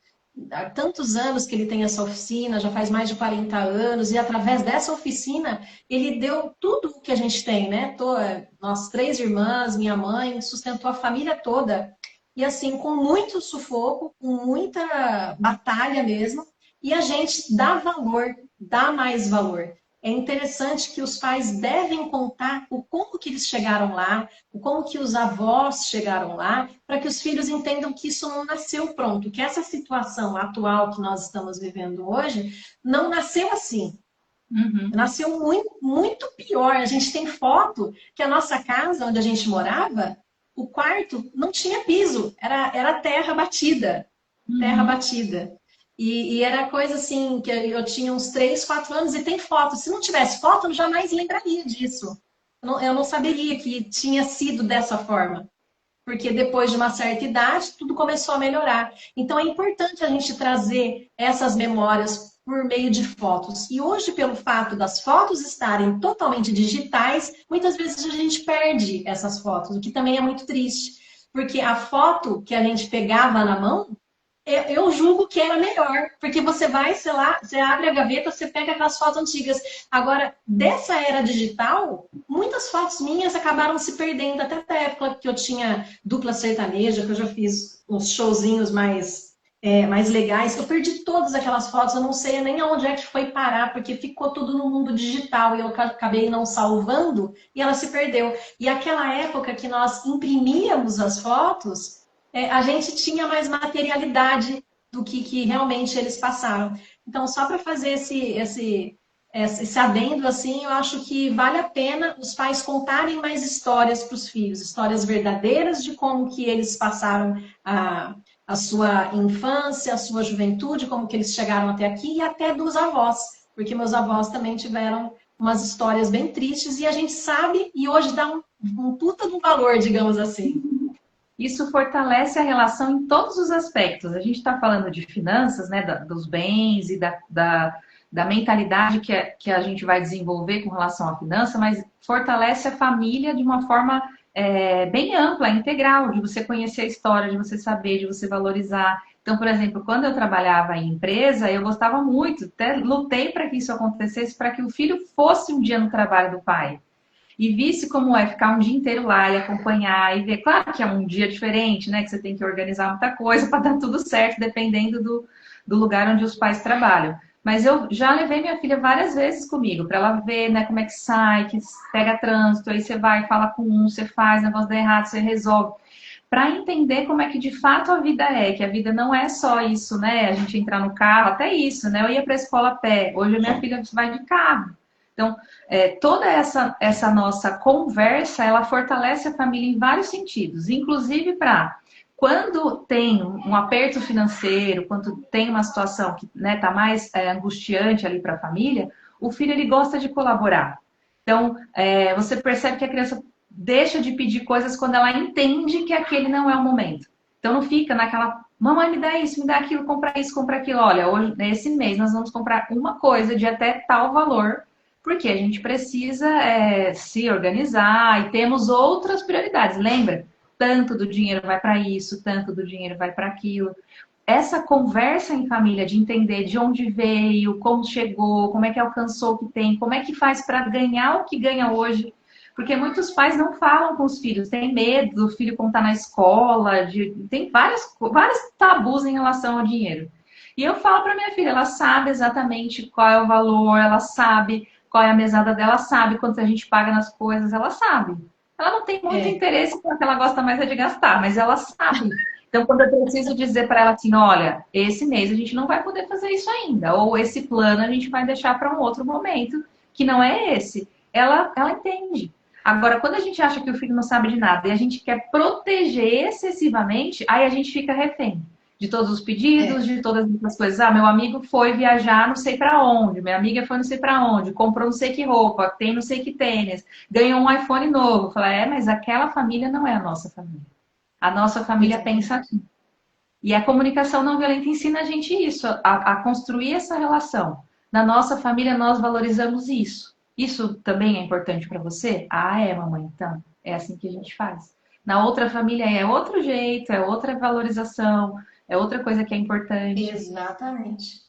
há tantos anos que ele tem essa oficina, já faz mais de 40 anos, e através dessa oficina ele deu tudo o que a gente tem, né? Nós 3 irmãs, minha mãe, sustentou a família toda. E assim, com muito sufoco, com muita batalha mesmo, e a gente dá valor, dá mais valor. É interessante que os pais devem contar o como que eles chegaram lá, o como que os avós chegaram lá, para que os filhos entendam que isso não nasceu pronto, que essa situação atual que nós estamos vivendo hoje não nasceu assim. Uhum. Nasceu muito, muito pior. A gente tem foto que a nossa casa, onde a gente morava, o quarto não tinha piso, era terra batida. Terra Uhum. batida. E era coisa assim, que eu tinha uns 3, 4 anos e tem foto. Se não tivesse foto, eu jamais lembraria disso. Eu não saberia que tinha sido dessa forma. Porque depois de uma certa idade, tudo começou a melhorar. Então é importante a gente trazer essas memórias por meio de fotos. E hoje, pelo fato das fotos estarem totalmente digitais, muitas vezes a gente perde essas fotos, o que também é muito triste. Porque a foto que a gente pegava na mão, eu julgo que era melhor, porque você vai, sei lá, você abre a gaveta, você pega aquelas fotos antigas. Agora, dessa era digital, muitas fotos minhas acabaram se perdendo, até da época que eu tinha dupla sertaneja, que eu já fiz uns showzinhos mais legais. Eu perdi todas aquelas fotos, eu não sei nem aonde é que foi parar, porque ficou tudo no mundo digital e eu acabei não salvando e ela se perdeu. E aquela época que nós imprimíamos as fotos, a gente tinha mais materialidade do que realmente eles passaram. Então, só para fazer esse adendo, assim, eu acho que vale a pena os pais contarem mais histórias para os filhos, histórias verdadeiras de como que eles passaram a sua infância, a sua juventude, como que eles chegaram até aqui, e até dos avós, porque meus avós também tiveram umas histórias bem tristes, e a gente sabe, e hoje dá um puta do valor, digamos assim. Isso fortalece a relação em todos os aspectos. A gente está falando de finanças, né, dos bens e da mentalidade que a gente vai desenvolver com relação à finança, mas fortalece a família de uma forma bem ampla, integral, de você conhecer a história, de você saber, de você valorizar. Então, por exemplo, quando eu trabalhava em empresa, eu gostava muito, até lutei para que isso acontecesse, para que o filho fosse um dia no trabalho do pai e visse como é ficar um dia inteiro lá e acompanhar e ver. Claro que é um dia diferente, né? Que você tem que organizar muita coisa para dar tudo certo, dependendo do lugar onde os pais trabalham. Mas eu já levei minha filha várias vezes comigo, para ela ver, né, como é que sai, que pega trânsito, aí você vai, fala com um, você faz, negócio dá errado, você resolve. Para entender como é que de fato a vida é, que a vida não é só isso, né? A gente entrar no carro, até isso, né? Eu ia para a escola a pé, hoje a minha filha vai de carro. Então, toda essa nossa conversa, ela fortalece a família em vários sentidos, inclusive para quando tem um aperto financeiro, quando tem uma situação que está mais angustiante ali para a família, o filho ele gosta de colaborar. Então, você percebe que a criança deixa de pedir coisas quando ela entende que aquele não é o momento. Então, não fica naquela, mamãe, me dá isso, me dá aquilo, compra isso, compra aquilo. Olha, hoje, nesse mês, nós vamos comprar uma coisa de até tal valor, porque a gente precisa se organizar e temos outras prioridades. Lembra? Tanto do dinheiro vai para isso, tanto do dinheiro vai para aquilo. Essa conversa em família de entender de onde veio, como chegou, como é que alcançou o que tem, como é que faz para ganhar o que ganha hoje. Porque muitos pais não falam com os filhos, têm medo do filho contar na escola, tem vários tabus em relação ao dinheiro. E eu falo para minha filha, ela sabe exatamente qual é o valor, ela sabe qual é a mesada dela, sabe quanto a gente paga nas coisas, ela sabe. Ela não tem muito É, interesse porque ela gosta mais é de gastar, mas ela sabe. Então, quando eu preciso dizer para ela assim, olha, esse mês a gente não vai poder fazer isso ainda, ou esse plano a gente vai deixar para um outro momento, que não é esse, ela entende. Agora, quando a gente acha que o filho não sabe de nada e a gente quer proteger excessivamente, aí a gente fica refém de todos os pedidos, é. de todas essas coisas. Ah, meu amigo foi viajar não sei para onde, minha amiga foi não sei para onde, comprou não sei que roupa, tem não sei que tênis, ganhou um iPhone novo. Fala, mas aquela família não é a nossa família. A nossa família pensa Exatamente. assim. E a comunicação não violenta ensina a gente isso, a construir essa relação. Na nossa família, nós valorizamos isso. Isso também é importante para você? Ah, é, mamãe, então. É assim que a gente faz. Na outra família é outro jeito, é outra valorização, é outra coisa que é importante. Exatamente.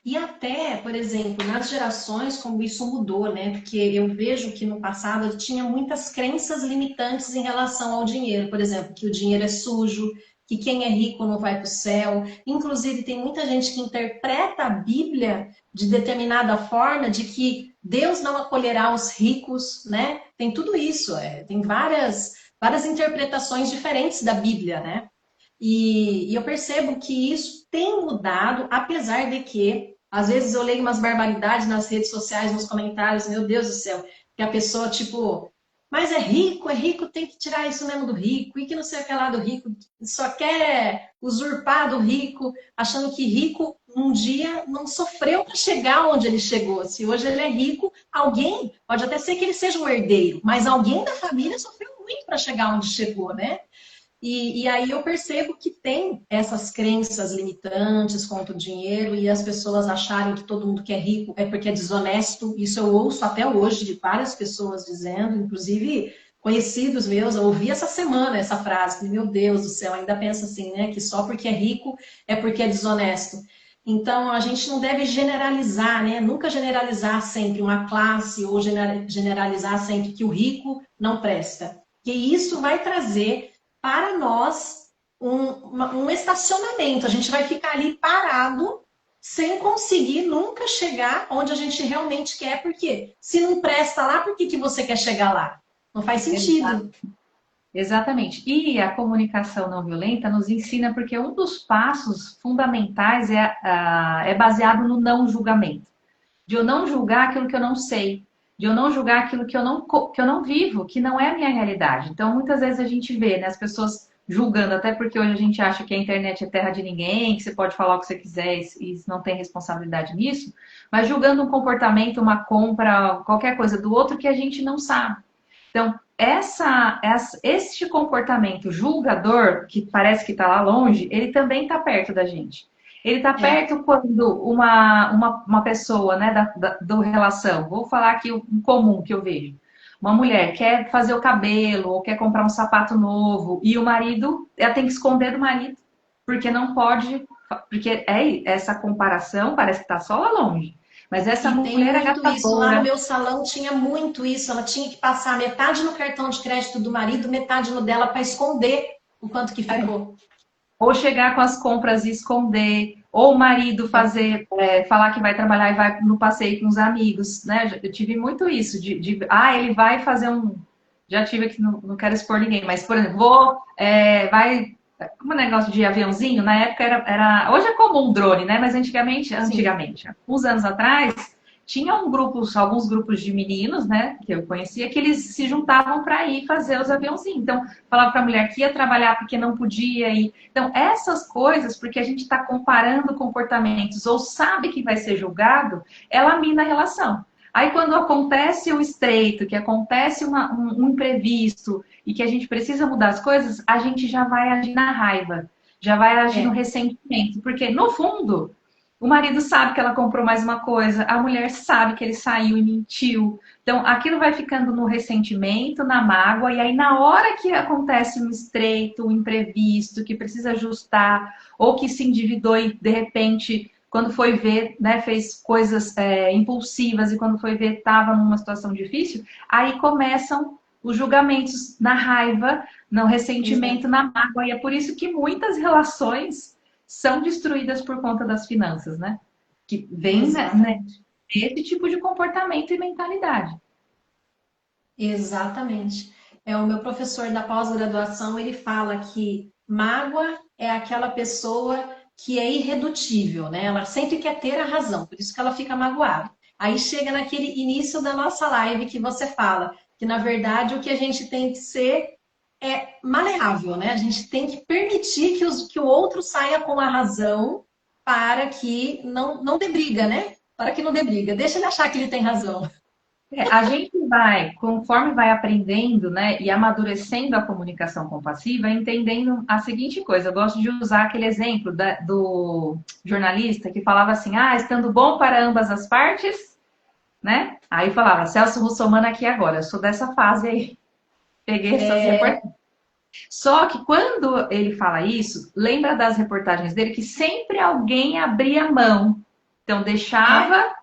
E até, por exemplo, nas gerações, como isso mudou, né? Porque eu vejo que no passado tinha muitas crenças limitantes em relação ao dinheiro. Por exemplo, que o dinheiro é sujo, que quem é rico não vai para o céu. Inclusive, tem muita gente que interpreta a Bíblia de determinada forma, de que Deus não acolherá os ricos, né? Tem tudo isso, tem várias interpretações diferentes da Bíblia, né? E eu percebo que isso tem mudado, apesar de que, às vezes, eu leio umas barbaridades nas redes sociais, nos comentários, meu Deus do céu, que a pessoa, tipo, mas é rico, tem que tirar isso mesmo do rico, e que não sei o que lá do rico, só quer usurpar do rico, achando que rico um dia não sofreu para chegar onde ele chegou. Se hoje ele é rico, alguém, pode até ser que ele seja um herdeiro, mas alguém da família sofreu muito para chegar onde chegou, né? E aí eu percebo que tem essas crenças limitantes quanto ao dinheiro e as pessoas acharem que todo mundo que é rico é porque é desonesto. Isso eu ouço até hoje de várias pessoas dizendo, inclusive conhecidos meus. Eu ouvi essa semana essa frase, meu Deus do céu, ainda pensa assim, né? Que só porque é rico é porque é desonesto. Então a gente não deve generalizar, né? Nunca generalizar sempre uma classe ou generalizar sempre que o rico não presta. Que isso vai trazer para nós um estacionamento. A gente vai ficar ali parado sem conseguir nunca chegar onde a gente realmente quer, porque se não presta lá, por que, que você quer chegar lá? Não faz Exato. sentido. Exatamente. E a comunicação não violenta nos ensina porque um dos passos fundamentais é baseado no não julgamento. De eu não julgar aquilo que eu não sei, de eu não julgar aquilo que eu não vivo, que não é a minha realidade. Então, muitas vezes a gente vê, né, as pessoas julgando, até porque hoje a gente acha que a internet é terra de ninguém, que você pode falar o que você quiser e não tem responsabilidade nisso, mas julgando um comportamento, uma compra, qualquer coisa do outro que a gente não sabe. Então, este comportamento julgador, que parece que está lá longe, ele também está perto da gente. Ele está É, perto quando uma pessoa, né, do relação, vou falar aqui um comum que eu vejo. Uma mulher quer fazer o cabelo ou quer comprar um sapato novo e o marido, ela tem que esconder do marido, porque não pode, porque essa comparação parece que está só lá longe. Mas essa e tem mulher é muito isso. Lá no gastadora. meu salão tinha muito isso. Ela tinha que passar metade no cartão de crédito do marido, metade no dela, para esconder o quanto que ficou. Ou chegar com as compras e esconder, ou o marido É, falar que vai trabalhar e vai no passeio com os amigos, né? Eu tive muito isso, ele vai fazer um. Já tive aqui, não quero expor ninguém, mas, por exemplo, como é negócio de aviãozinho, na época hoje é comum drone, né? Mas sim. uns anos atrás, tinha alguns grupos de meninos, né, que eu conhecia, que eles se juntavam para ir fazer os aviãozinhos. Então, falava para a mulher que ia trabalhar porque não podia ir. Então, essas coisas, porque a gente está comparando comportamentos ou sabe que vai ser julgado, ela mina a relação. Aí, quando acontece o estreito, que acontece um imprevisto e que a gente precisa mudar as coisas, a gente já vai agir na raiva, já vai agir no É, ressentimento. Porque, no fundo, o marido sabe que ela comprou mais uma coisa, a mulher sabe que ele saiu e mentiu. Então, aquilo vai ficando no ressentimento, na mágoa, e aí, na hora que acontece um estreito, um imprevisto, que precisa ajustar, ou que se endividou e, de repente, quando foi ver, né, fez coisas impulsivas e quando foi ver, estava numa situação difícil, aí começam os julgamentos na raiva, no ressentimento, exato. na mágoa, e é por isso que muitas relações são destruídas por conta das finanças, né? Que vem, né, Exatamente. esse tipo de comportamento e mentalidade. Exatamente. É o meu professor da pós-graduação, ele fala que mágoa é aquela pessoa que é irredutível, né? Ela sempre quer ter a razão, por isso que ela fica magoada. Aí chega naquele início da nossa live que você fala que na verdade o que a gente tem que ser é maleável, né? A gente tem que permitir que o outro saia com a razão para que não dê briga, né? Para que não dê briga. Deixa ele achar que ele tem razão. A gente vai, conforme vai aprendendo, né, e amadurecendo a comunicação compassiva, entendendo a seguinte coisa. Eu gosto de usar aquele exemplo do jornalista que falava assim: estando bom para ambas as partes, né? Aí falava, Celso Russomano aqui agora, eu sou dessa fase aí, peguei essas É, reportagens. Só que quando ele fala isso, lembra das reportagens dele que sempre alguém abria a mão. Então é, deixava.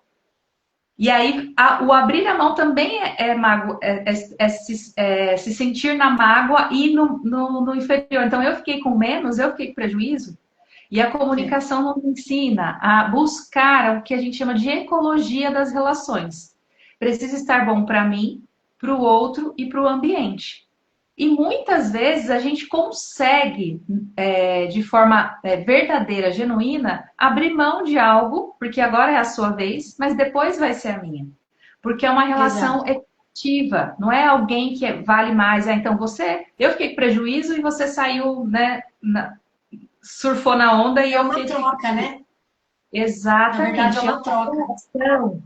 E aí, o abrir a mão também se sentir na mágoa e no inferior. Então, eu fiquei com menos, eu fiquei com prejuízo. E a é. comunicação nos ensina a buscar o que a gente chama de ecologia das relações. Precisa estar bom para mim, para o outro e para o ambiente. E muitas vezes a gente consegue, de forma verdadeira, genuína, abrir mão de algo, porque agora é a sua vez, mas depois vai ser a minha. Porque é uma relação Exato. ativa, não é alguém que vale mais. Então eu fiquei com prejuízo e você saiu, né, surfou na onda e É eu uma fiquei com troca, prejuízo. né? Na verdade, é Exatamente. É uma uma troca. relação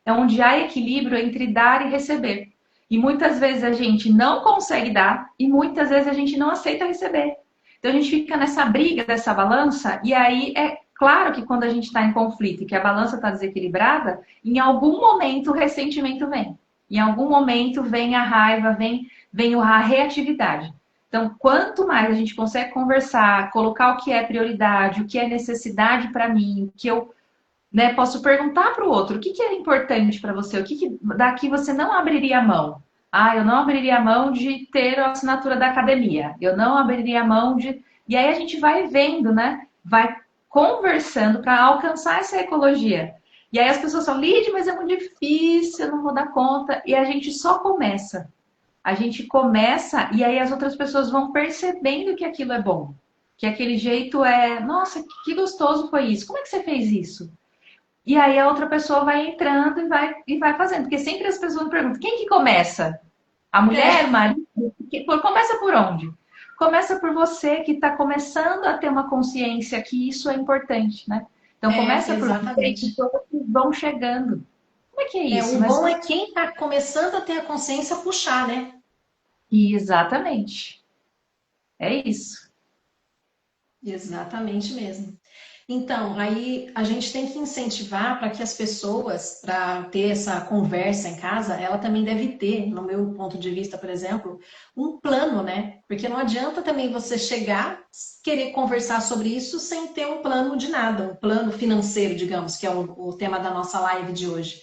é onde há equilíbrio entre dar e receber. E muitas vezes a gente não consegue dar e muitas vezes a gente não aceita receber. Então a gente fica nessa briga dessa balança e aí é claro que quando a gente está em conflito e que a balança está desequilibrada, em algum momento o ressentimento vem. Em algum momento vem a raiva, vem a reatividade. Então, quanto mais a gente consegue conversar, colocar o que é prioridade, o que é necessidade para mim, o que eu, né, posso perguntar para o outro, o que é importante para você, o que daqui você não abriria a mão. Ah, eu não abriria a mão de ter a assinatura da academia. Eu não abriria a mão de. E aí a gente vai vendo, né? Vai conversando para alcançar essa ecologia. E aí as pessoas falam, Lid, mas é muito difícil, eu não vou dar conta. E a gente só começa. A gente começa e aí as outras pessoas vão percebendo que aquilo é bom. Que aquele jeito é, nossa, que gostoso foi isso. Como é que você fez isso? E aí a outra pessoa vai entrando e vai fazendo. Porque sempre as pessoas me perguntam, quem que começa? A mulher, o É, marido? Começa por onde? Começa por você que está começando a ter uma consciência que isso é importante, né? Então começa por você que exatamente. todos vão chegando. Como é que é É, isso? o Mas bom é quem está começando a ter a consciência puxar, né? exatamente. É isso. Exatamente mesmo. Então, aí a gente tem que incentivar para que as pessoas, para ter essa conversa em casa, ela também deve ter, no meu ponto de vista, por exemplo, um plano, né? Porque não adianta também você chegar, querer conversar sobre isso sem ter um plano de nada, um plano financeiro, digamos, que é o tema da nossa live de hoje.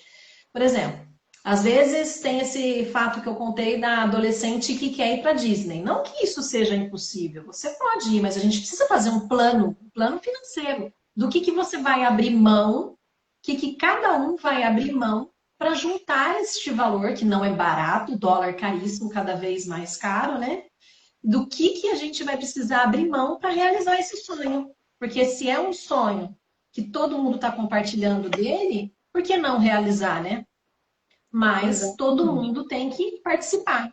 Por exemplo, às vezes tem esse fato que eu contei da adolescente que quer ir para Disney. Não que isso seja impossível, você pode ir, mas a gente precisa fazer um plano financeiro. Do que você vai abrir mão, que cada um vai abrir mão para juntar este valor, que não é barato, dólar caríssimo, cada vez mais caro, né? Do que a gente vai precisar abrir mão para realizar esse sonho. Porque se é um sonho que todo mundo está compartilhando dele, por que não realizar, né? Mas todo Exatamente. mundo tem que participar.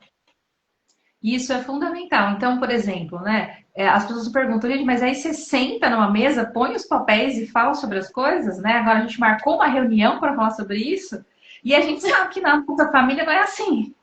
Isso é fundamental. Então, por exemplo, né, as pessoas perguntam, "Gente, mas aí você senta numa mesa, põe os papéis e fala sobre as coisas, né? Agora a gente marcou uma reunião para falar sobre isso, e a gente sabe que na nossa família não é assim.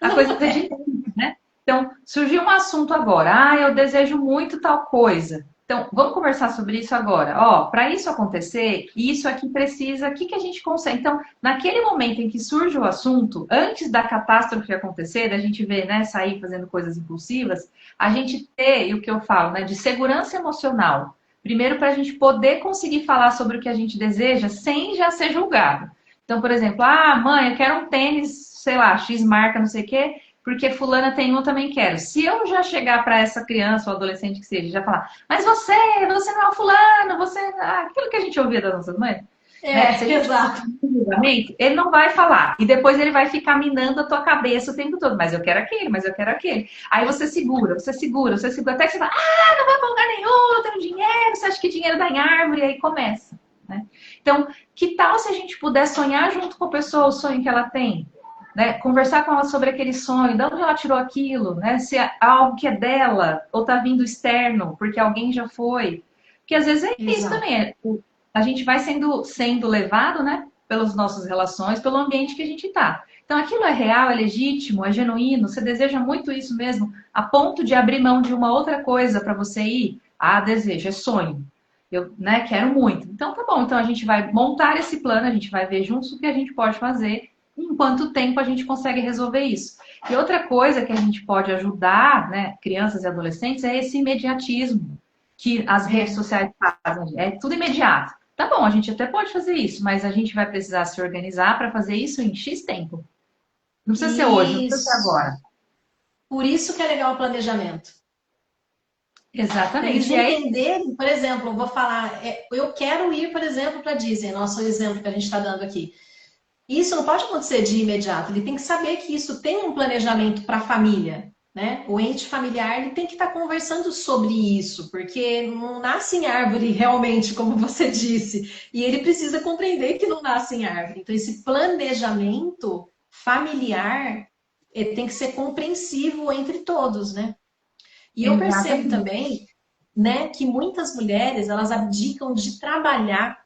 A coisa Não é de é. tempo, né? Então, surgiu um assunto agora. Ah, eu desejo muito tal coisa. Então, vamos conversar sobre isso agora. Ó, para isso acontecer, isso aqui precisa, o que que a gente consegue? Então, naquele momento em que surge o assunto, antes da catástrofe acontecer, da gente ver, né, sair fazendo coisas impulsivas, a gente ter, e o que eu falo, né, de segurança emocional. Primeiro, para a gente poder conseguir falar sobre o que a gente deseja sem já ser julgado. Então, por exemplo, ah, mãe, eu quero um tênis, sei lá, X marca, não sei o quê, porque fulana tem um, eu também quero. Se eu já chegar para essa criança ou adolescente que seja, já falar, mas você não é o fulano, você. Ah, aquilo que a gente ouvia das nossas mães, né? Se a É, gente exato. julgamento, ele não vai falar. E depois ele vai ficar minando a tua cabeça o tempo todo. Mas eu quero aquele, mas eu quero aquele. Aí você segura, você segura, você segura, até que você fala, ah, não vai pra lugar nenhum, não tenho dinheiro, você acha que dinheiro dá em árvore, e aí começa. Né? Então, que tal se a gente puder sonhar junto com a pessoa o sonho que ela tem? Né? Conversar com ela sobre aquele sonho, de onde ela tirou aquilo, né? Se é algo que é dela ou está vindo externo, porque alguém já foi. Porque às vezes é isso Exato. também. A gente vai sendo levado, né? Pelas nossas relações, pelo ambiente que a gente está. Então aquilo é real, é legítimo, é genuíno, você deseja muito isso mesmo, a ponto de abrir mão de uma outra coisa para você ir? Ah, desejo, é sonho. Eu, né, quero muito. Então tá bom, então a gente vai montar esse plano, a gente vai ver juntos o que a gente pode fazer, em quanto tempo a gente consegue resolver isso. E outra coisa que a gente pode ajudar, né, crianças e adolescentes, é esse imediatismo que as redes É. sociais fazem. É tudo imediato. Tá bom, a gente até pode fazer isso, mas a gente vai precisar se organizar para fazer isso em X tempo. Não precisa ser hoje, não precisa ser Isso. agora. Por isso que é legal o planejamento. Para eles Exatamente. E aí, entenderem, por exemplo, eu vou falar, eu quero ir, por exemplo, para Disney, nosso exemplo que a gente está dando aqui. Isso não pode acontecer de imediato. Ele tem que saber que isso tem um planejamento para a família, né? O ente familiar ele tem que estar conversando sobre isso, porque não nasce em árvore realmente, como você disse. E ele precisa compreender que não nasce em árvore. Então, esse planejamento familiar tem que ser compreensivo entre todos, né? E eu percebo Exatamente. também, né, que muitas mulheres, elas abdicam de trabalhar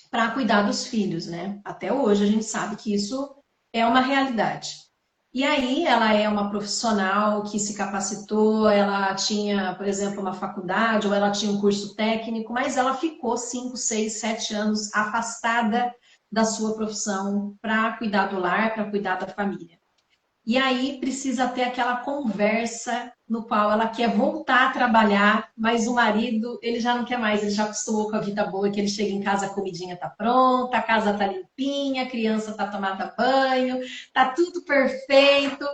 para cuidar dos filhos, né? Até hoje a gente sabe que isso é uma realidade. E aí ela é uma profissional que se capacitou, ela tinha, por exemplo, uma faculdade ou ela tinha um curso técnico, mas ela ficou 5, 6, 7 anos afastada da sua profissão para cuidar do lar, para cuidar da família. E aí precisa ter aquela conversa no qual ela quer voltar a trabalhar, mas o marido, ele já não quer mais, ele já acostumou com a vida boa, que ele chega em casa, a comidinha tá pronta, a casa tá limpinha, a criança tá tomada banho, tá tudo perfeito,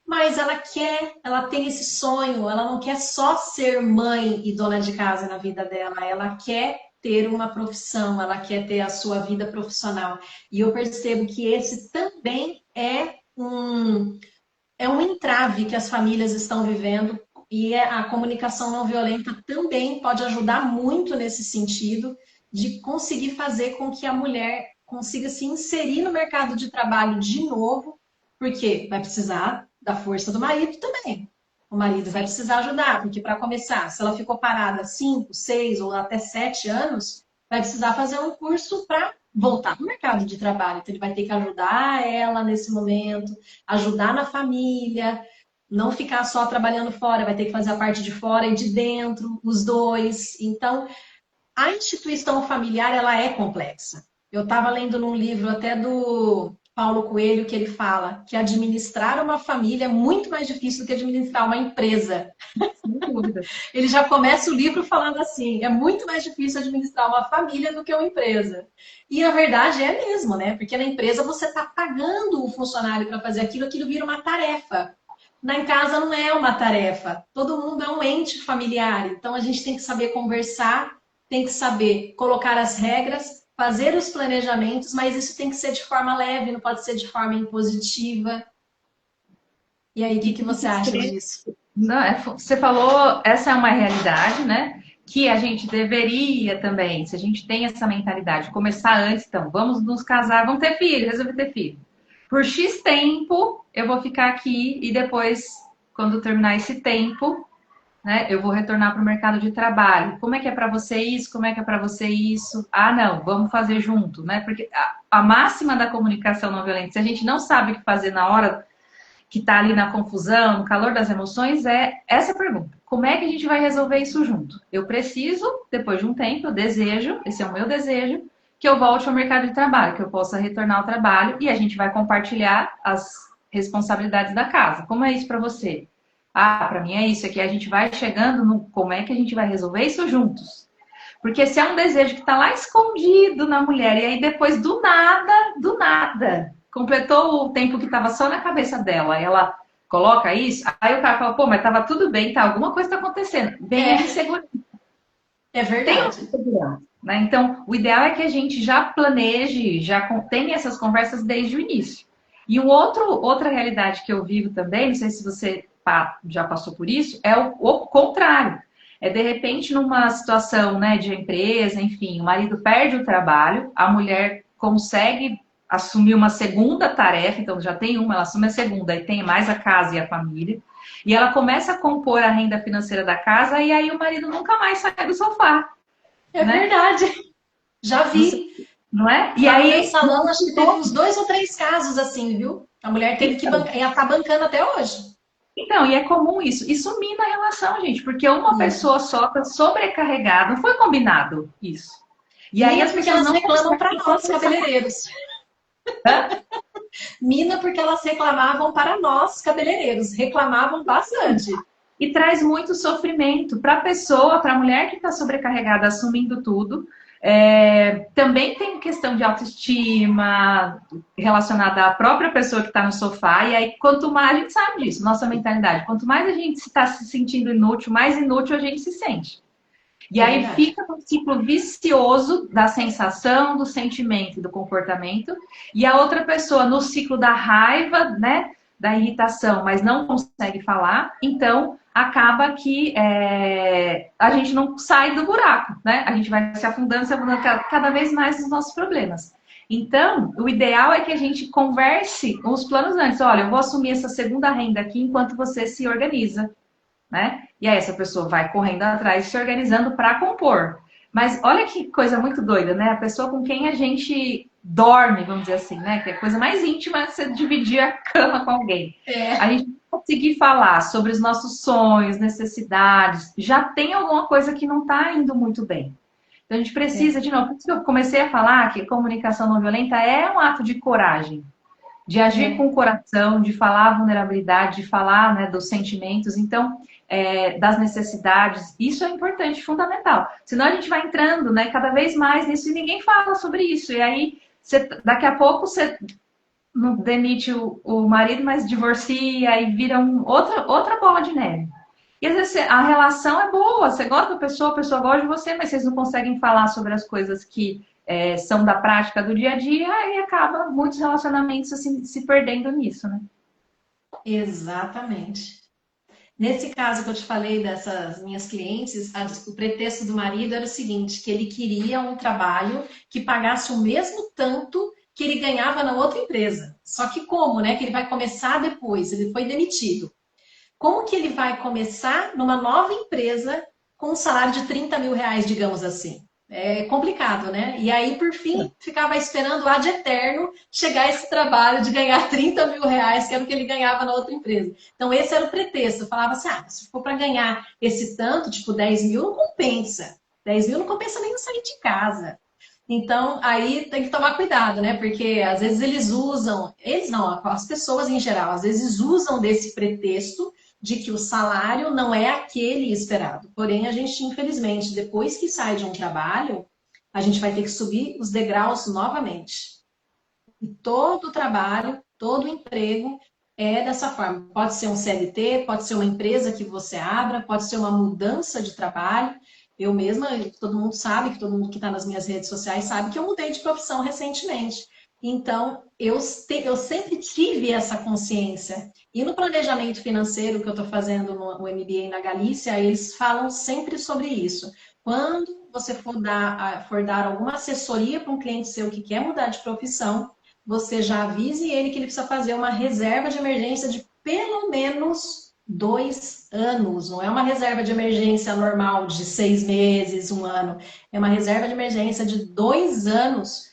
mas ela quer, ela tem esse sonho, ela não quer só ser mãe e dona de casa na vida dela, ela quer ter uma profissão, ela quer ter a sua vida profissional. E eu percebo que esse também é um entrave que as famílias estão vivendo e a comunicação não violenta também pode ajudar muito nesse sentido de conseguir fazer com que a mulher consiga se inserir no mercado de trabalho de novo, porque vai precisar da força do marido também. O marido vai Sim. precisar ajudar, porque para começar, se ela ficou parada 5, 6 ou até 7 anos, vai precisar fazer um curso para voltar no mercado de trabalho. Então, ele vai ter que ajudar ela nesse momento, ajudar na família, não ficar só trabalhando fora, vai ter que fazer a parte de fora e de dentro, os dois. Então, a instituição familiar, ela é complexa. Eu estava lendo num livro até do Paulo Coelho que ele fala que administrar uma família é muito mais difícil do que administrar uma empresa. Sem dúvida. Ele já começa o livro falando assim: é muito mais difícil administrar uma família do que uma empresa. E a verdade é mesmo, né? Porque na empresa você está pagando o funcionário para fazer aquilo, aquilo vira uma tarefa. Na casa não é uma tarefa. Todo mundo é um ente familiar. Então a gente tem que saber conversar, tem que saber colocar as regras, fazer os planejamentos, mas isso tem que ser de forma leve, não pode ser de forma impositiva. E aí, o que E que tem você que acha ser. disso? Não, você falou, essa é uma realidade, né? Que a gente deveria também, se a gente tem essa mentalidade, começar antes, então, vamos nos casar, vamos ter filho, resolver ter filho. Por X tempo, eu vou ficar aqui e depois, quando terminar esse tempo, né, eu vou retornar para o mercado de trabalho. Como é que é para você isso? Como é que é para você isso? Ah, não, vamos fazer junto, né? Porque a máxima da comunicação não violenta, se a gente não sabe o que fazer na hora que está ali na confusão, no calor das emoções, é essa pergunta. Como é que a gente vai resolver isso junto? Eu preciso, depois de um tempo, eu desejo, esse é o meu desejo, que eu volte ao mercado de trabalho, que eu possa retornar ao trabalho e a gente vai compartilhar as responsabilidades da casa. Como é isso para você? Ah, para mim é isso aqui. A gente vai chegando no como é que a gente vai resolver isso juntos. Porque se é um desejo que está lá escondido na mulher, e aí depois do nada, completou o tempo que estava só na cabeça dela, ela coloca isso, aí o cara fala, pô, mas estava tudo bem, tá? Alguma coisa está acontecendo. Vem a É, insegurança. é Tem uma verdade. insegurança, né? Então, o ideal é que a gente já planeje, já tenha essas conversas desde o início. E outra realidade que eu vivo também, não sei se você já passou por isso, é o contrário. É de repente numa situação, né, de empresa, enfim, o marido perde o trabalho, a mulher consegue assumir uma segunda tarefa, então já tem uma, ela assume a segunda e tem mais a casa e a família, e ela começa a compor a renda financeira da casa e aí o marido nunca mais sai do sofá, É né? verdade. Já Não, sei, vi. não é? E Lá no meu aí salão, acho que teve uns 2 ou 3 casos assim, viu? A mulher teve que então, bancar, e ela tá bancando até hoje. então, e é comum isso. Isso mina a relação, gente, porque uma Mina. pessoa só está sobrecarregada, não foi combinado isso. E aí Mina as porque pessoas elas não reclamam para conseguem nós, conversar. cabeleireiros. Mina porque elas reclamavam para nós, cabeleireiros. Reclamavam bastante. E traz muito sofrimento para a pessoa, para a mulher que está sobrecarregada, assumindo tudo. Também tem questão de autoestima relacionada à própria pessoa que está no sofá. E aí, quanto mais a gente sabe disso, nossa mentalidade, quanto mais a gente está se sentindo inútil, mais inútil a gente se sente. E É aí verdade. fica um ciclo vicioso da sensação, do sentimento e do comportamento. E a outra pessoa no ciclo da raiva, né? Da irritação, mas não consegue falar. Então, acaba que a gente não sai do buraco, né? A gente vai se afundando cada vez mais nos nossos problemas. Então, o ideal é que a gente converse os planos antes. Olha, eu vou assumir essa segunda renda aqui enquanto você se organiza, né? E aí essa pessoa vai correndo atrás, se organizando para compor. Mas olha que coisa muito doida, né? A pessoa com quem a gente dorme, vamos dizer assim, né? Que é a coisa mais íntima é você dividir a cama com alguém. A É, gente conseguir falar sobre os nossos sonhos, necessidades, já tem alguma coisa que não está indo muito bem. Então a gente é. precisa, de novo, por isso que eu comecei a falar que comunicação não violenta é um ato de coragem, de agir com É. o coração, de falar a vulnerabilidade, de falar, né, dos sentimentos, então, das necessidades. Isso é importante, fundamental. Senão a gente vai entrando, né, cada vez mais nisso e ninguém fala sobre isso. E aí, daqui a pouco, você não demite o marido, mas divorcia e vira outra bola de neve. E às vezes a relação é boa, você gosta da pessoa, a pessoa gosta de você, mas vocês não conseguem falar sobre as coisas que são da prática do dia a dia e acaba muitos relacionamentos assim, se perdendo nisso, né? Exatamente. Nesse caso que eu te falei dessas minhas clientes, o pretexto do marido era o seguinte, que ele queria um trabalho que pagasse o mesmo tanto que ele ganhava na outra empresa. Só que como, né? Que ele vai começar depois, ele foi demitido. Como que ele vai começar numa nova empresa com um salário de 30 mil reais, digamos assim? É complicado, né? E aí, por fim, ficava esperando lá de eterno chegar esse trabalho de ganhar 30 mil reais, que era o que ele ganhava na outra empresa. Então, esse era o pretexto. Eu falava assim: se for para ganhar esse tanto, tipo 10 mil, não compensa. 10 mil não compensa nem eu sair de casa. Então, aí tem que tomar cuidado, né? Porque às vezes eles usam, eles não, as pessoas em geral, às vezes usam desse pretexto de que o salário não é aquele esperado. Porém, a gente, infelizmente, depois que sai de um trabalho, a gente vai ter que subir os degraus novamente. E todo trabalho, todo emprego é dessa forma. Pode ser um CLT, pode ser uma empresa que você abra, pode ser uma mudança de trabalho. Eu mesma, todo mundo sabe, que todo mundo que está nas minhas redes sociais sabe que eu mudei de profissão recentemente. Então, eu sempre tive essa consciência. E no planejamento financeiro que eu estou fazendo no MBA na Galícia, eles falam sempre sobre isso. Quando você for dar alguma assessoria para um cliente seu que quer mudar de profissão, você já avise ele que ele precisa fazer uma reserva de emergência de pelo menos 2 anos. Não é uma reserva de emergência normal de 6 meses, um ano. É uma reserva de emergência de 2 anos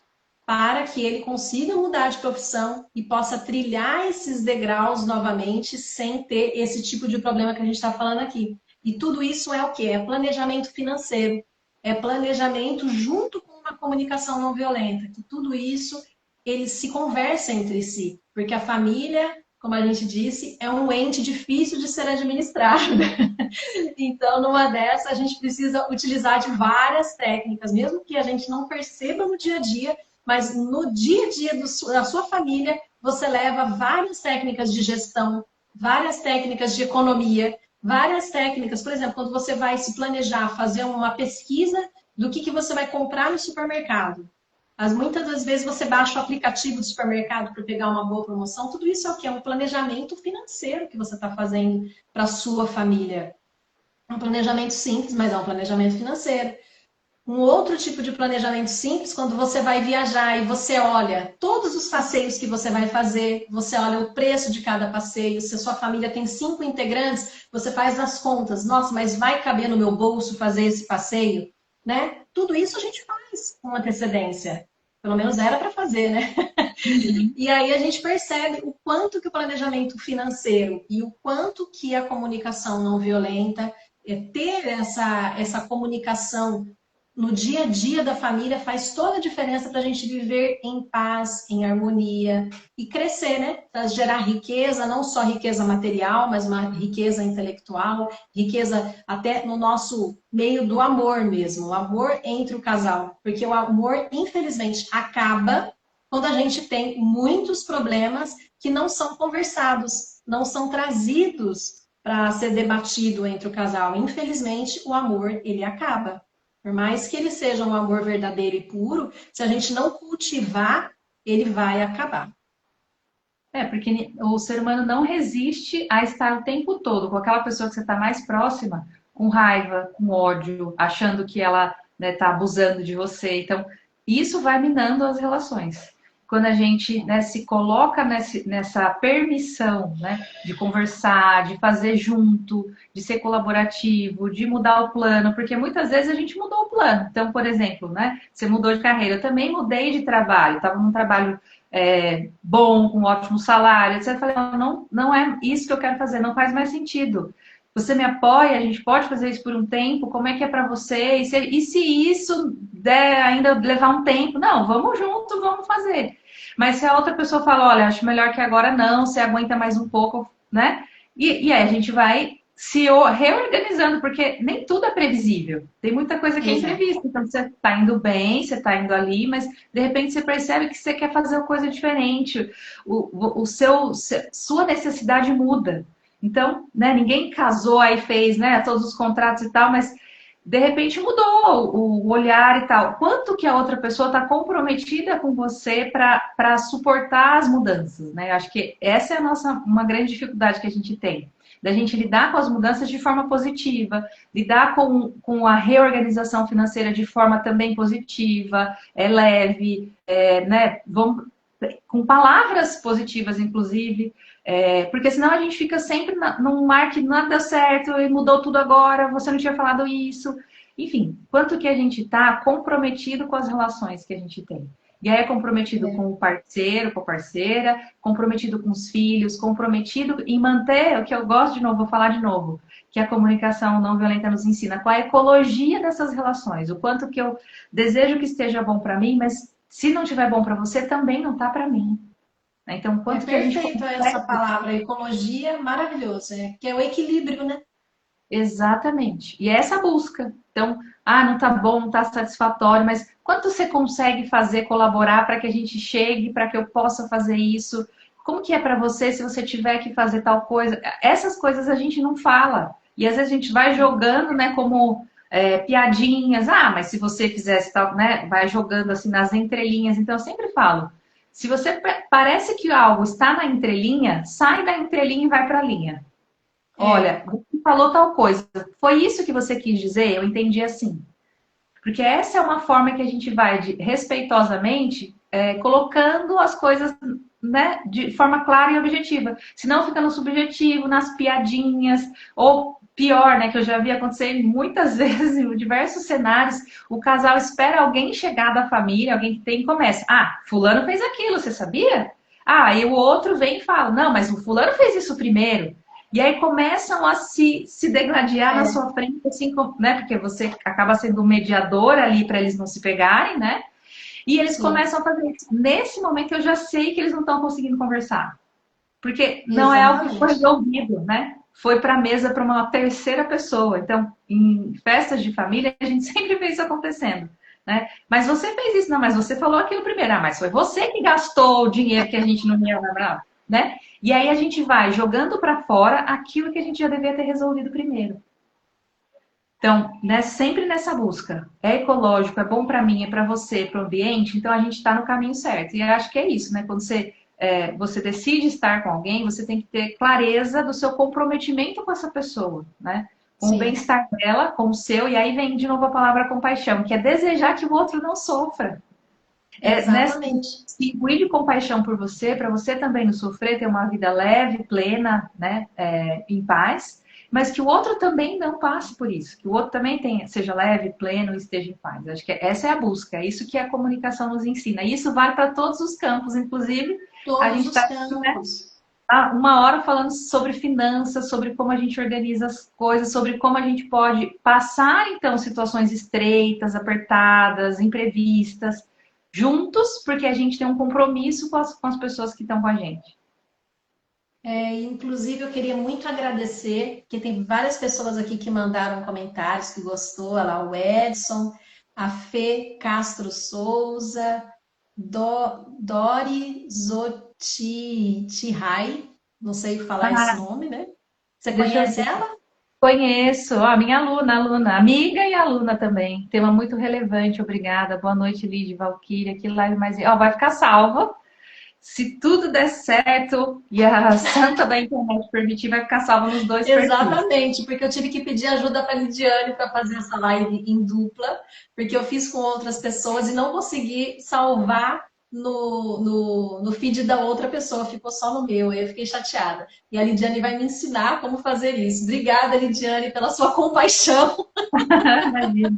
para que ele consiga mudar de profissão e possa trilhar esses degraus novamente sem ter esse tipo de problema que a gente está falando aqui. E tudo isso é o quê? É planejamento financeiro. É planejamento junto com uma comunicação não violenta. Que tudo isso eles se conversam entre si, porque a família, como a gente disse, é um ente difícil de ser administrado. Então, numa dessa, a gente precisa utilizar de várias técnicas, mesmo que a gente não perceba no dia a dia, mas no dia a dia da sua família, você leva várias técnicas de gestão, várias técnicas de economia, várias técnicas. Por exemplo, quando você vai se planejar, fazer uma pesquisa do que você vai comprar no supermercado. Mas muitas das vezes você baixa o aplicativo do supermercado para pegar uma boa promoção. Tudo isso é o que? É um planejamento financeiro que você está fazendo para a sua família. É um planejamento simples, mas é um planejamento financeiro. Um outro tipo de planejamento simples, quando você vai viajar e você olha todos os passeios que você vai fazer, você olha o preço de cada passeio, se a sua família tem 5 integrantes, você faz as contas, nossa, mas vai caber no meu bolso fazer esse passeio, né? Tudo isso a gente faz com antecedência. Pelo menos era para fazer, né? Uhum. E aí a gente percebe o quanto que o planejamento financeiro e o quanto que a comunicação não violenta, ter essa comunicação no dia a dia da família faz toda a diferença para a gente viver em paz, em harmonia e crescer, né? Para gerar riqueza, não só riqueza material, mas uma riqueza intelectual, riqueza até no nosso meio do amor mesmo, o amor entre o casal. Porque o amor, infelizmente, acaba quando a gente tem muitos problemas que não são conversados, não são trazidos para ser debatido entre o casal. Infelizmente, o amor, ele acaba. Por mais que ele seja um amor verdadeiro e puro, se a gente não cultivar, ele vai acabar. Porque o ser humano não resiste a estar o tempo todo com aquela pessoa que você está mais próxima, com raiva, com ódio, achando que ela está abusando de você. Então, isso vai minando as relações. Quando a gente, né, se coloca nessa permissão, né, de conversar, de fazer junto, de ser colaborativo, de mudar o plano, porque muitas vezes a gente mudou o plano. Então, por exemplo, né, você mudou de carreira, eu também mudei de trabalho, estava num trabalho bom, com um ótimo salário, etc. Eu falei, não, não é isso que eu quero fazer, não faz mais sentido. Você me apoia, a gente pode fazer isso por um tempo, como é que é para você? E se isso der ainda levar um tempo? Não, vamos junto, vamos fazer. Mas se a outra pessoa fala, olha, acho melhor que agora não, você aguenta mais um pouco, né? E aí a gente vai se reorganizando, porque nem tudo é previsível. Tem muita coisa que é Exato. imprevista. Então você está indo bem, você está indo ali, mas de repente você percebe que você quer fazer uma coisa diferente. Sua necessidade muda. Então, né, ninguém casou aí fez, né, todos os contratos e tal, mas de repente mudou o olhar e tal. Quanto que a outra pessoa está comprometida com você para suportar as mudanças, né? Acho que essa é uma grande dificuldade que a gente tem. Da gente lidar com as mudanças de forma positiva, lidar com a reorganização financeira de forma também positiva, leve, né? Com palavras positivas, inclusive, porque senão a gente fica sempre num mar que nada deu certo e mudou tudo agora, você não tinha falado isso. Enfim, quanto que a gente está comprometido com as relações que a gente tem. E aí é comprometido com o parceiro, com a parceira, comprometido com os filhos, comprometido em manter, o que eu gosto de novo, vou falar de novo, que a comunicação não violenta nos ensina, com a ecologia dessas relações, o quanto que eu desejo que esteja bom para mim, mas se não estiver bom para você, também não está para mim. Então, É quanto que a gente perfeito essa consegue. palavra, ecologia, maravilhoso, que é o equilíbrio, né? Exatamente. E é essa busca. Então, não tá bom, não tá satisfatório, mas quanto você consegue fazer, colaborar para que a gente chegue, para que eu possa fazer isso? Como que é para você se você tiver que fazer tal coisa? Essas coisas a gente não fala. E às vezes a gente vai jogando, né, como piadinhas. Mas se você fizesse tal, né, vai jogando assim nas entrelinhas. Então, eu sempre falo, se você parece que algo está na entrelinha, sai da entrelinha e vai para a linha. É, Olha, você falou tal coisa. Foi isso que você quis dizer? Eu entendi assim. Porque essa é uma forma que a gente vai, respeitosamente, colocando as coisas, né, de forma clara e objetiva. Senão fica no subjetivo, nas piadinhas, ou pior, né, que eu já vi acontecer muitas vezes em diversos cenários, o casal espera alguém chegar da família, alguém que tem e começa. Fulano fez aquilo, você sabia? E o outro vem e fala, não, mas o fulano fez isso primeiro. E aí começam a se degladiar na é, sua frente, assim, né? Porque você acaba sendo o mediador ali para eles não se pegarem, né? E eles sim, começam a fazer isso. Nesse momento eu já sei que eles não estão conseguindo conversar. Porque não é algo que foi exatamente. resolvido, né? Foi para a mesa para uma terceira pessoa. Então, em festas de família, a gente sempre vê isso acontecendo. Né? Mas você fez isso, não, mas você falou aquilo primeiro. Mas foi você que gastou o dinheiro que a gente não ia lembrar, né? E aí a gente vai jogando para fora aquilo que a gente já devia ter resolvido primeiro. Então, né, sempre nessa busca. É ecológico, é bom para mim, é para você, para o ambiente, então a gente está no caminho certo. E eu acho que é isso, né? Quando você decide estar com alguém, você tem que ter clareza do seu comprometimento com essa pessoa, né? Com o Sim, bem-estar dela, com o seu, e aí vem de novo a palavra compaixão, que é desejar que o outro não sofra. Né, exatamente. se imbuir de compaixão por você, para você também não sofrer, ter uma vida leve, plena, né, em paz, mas que o outro também não passe por isso, que o outro também seja leve, pleno e esteja em paz. Acho que essa é a busca, é isso que a comunicação nos ensina. E isso vale para todos os campos, inclusive a Todos gente os está aqui, né, campos. há uma hora falando sobre finanças, sobre como a gente organiza as coisas, sobre como a gente pode passar, então, situações estreitas, apertadas, imprevistas, juntos, porque a gente tem um compromisso com as pessoas que estão com a gente. Inclusive, eu queria muito agradecer, que tem várias pessoas aqui que mandaram comentários que gostou, olha lá, o Edson, a Fê Castro Souza, Dori Zotihai, não sei falar esse Ah, nome, né? Você deixa eu conhece ver. ela? Conheço, minha aluna, amiga e aluna também. Tema muito relevante, obrigada. Boa noite, Lídia, Valquíria, que live mais. Vai ficar salva. se tudo der certo e a santa da internet permitir, vai ficar salvo nos dois perfis. Exatamente, porque eu tive que pedir ajuda para a Lidiane para fazer essa live em dupla, porque eu fiz com outras pessoas e não consegui salvar no feed da outra pessoa, ficou só no meu, eu fiquei chateada. E a Lidiane vai me ensinar como fazer isso. Obrigada, Lidiane, pela sua compaixão. Imagina.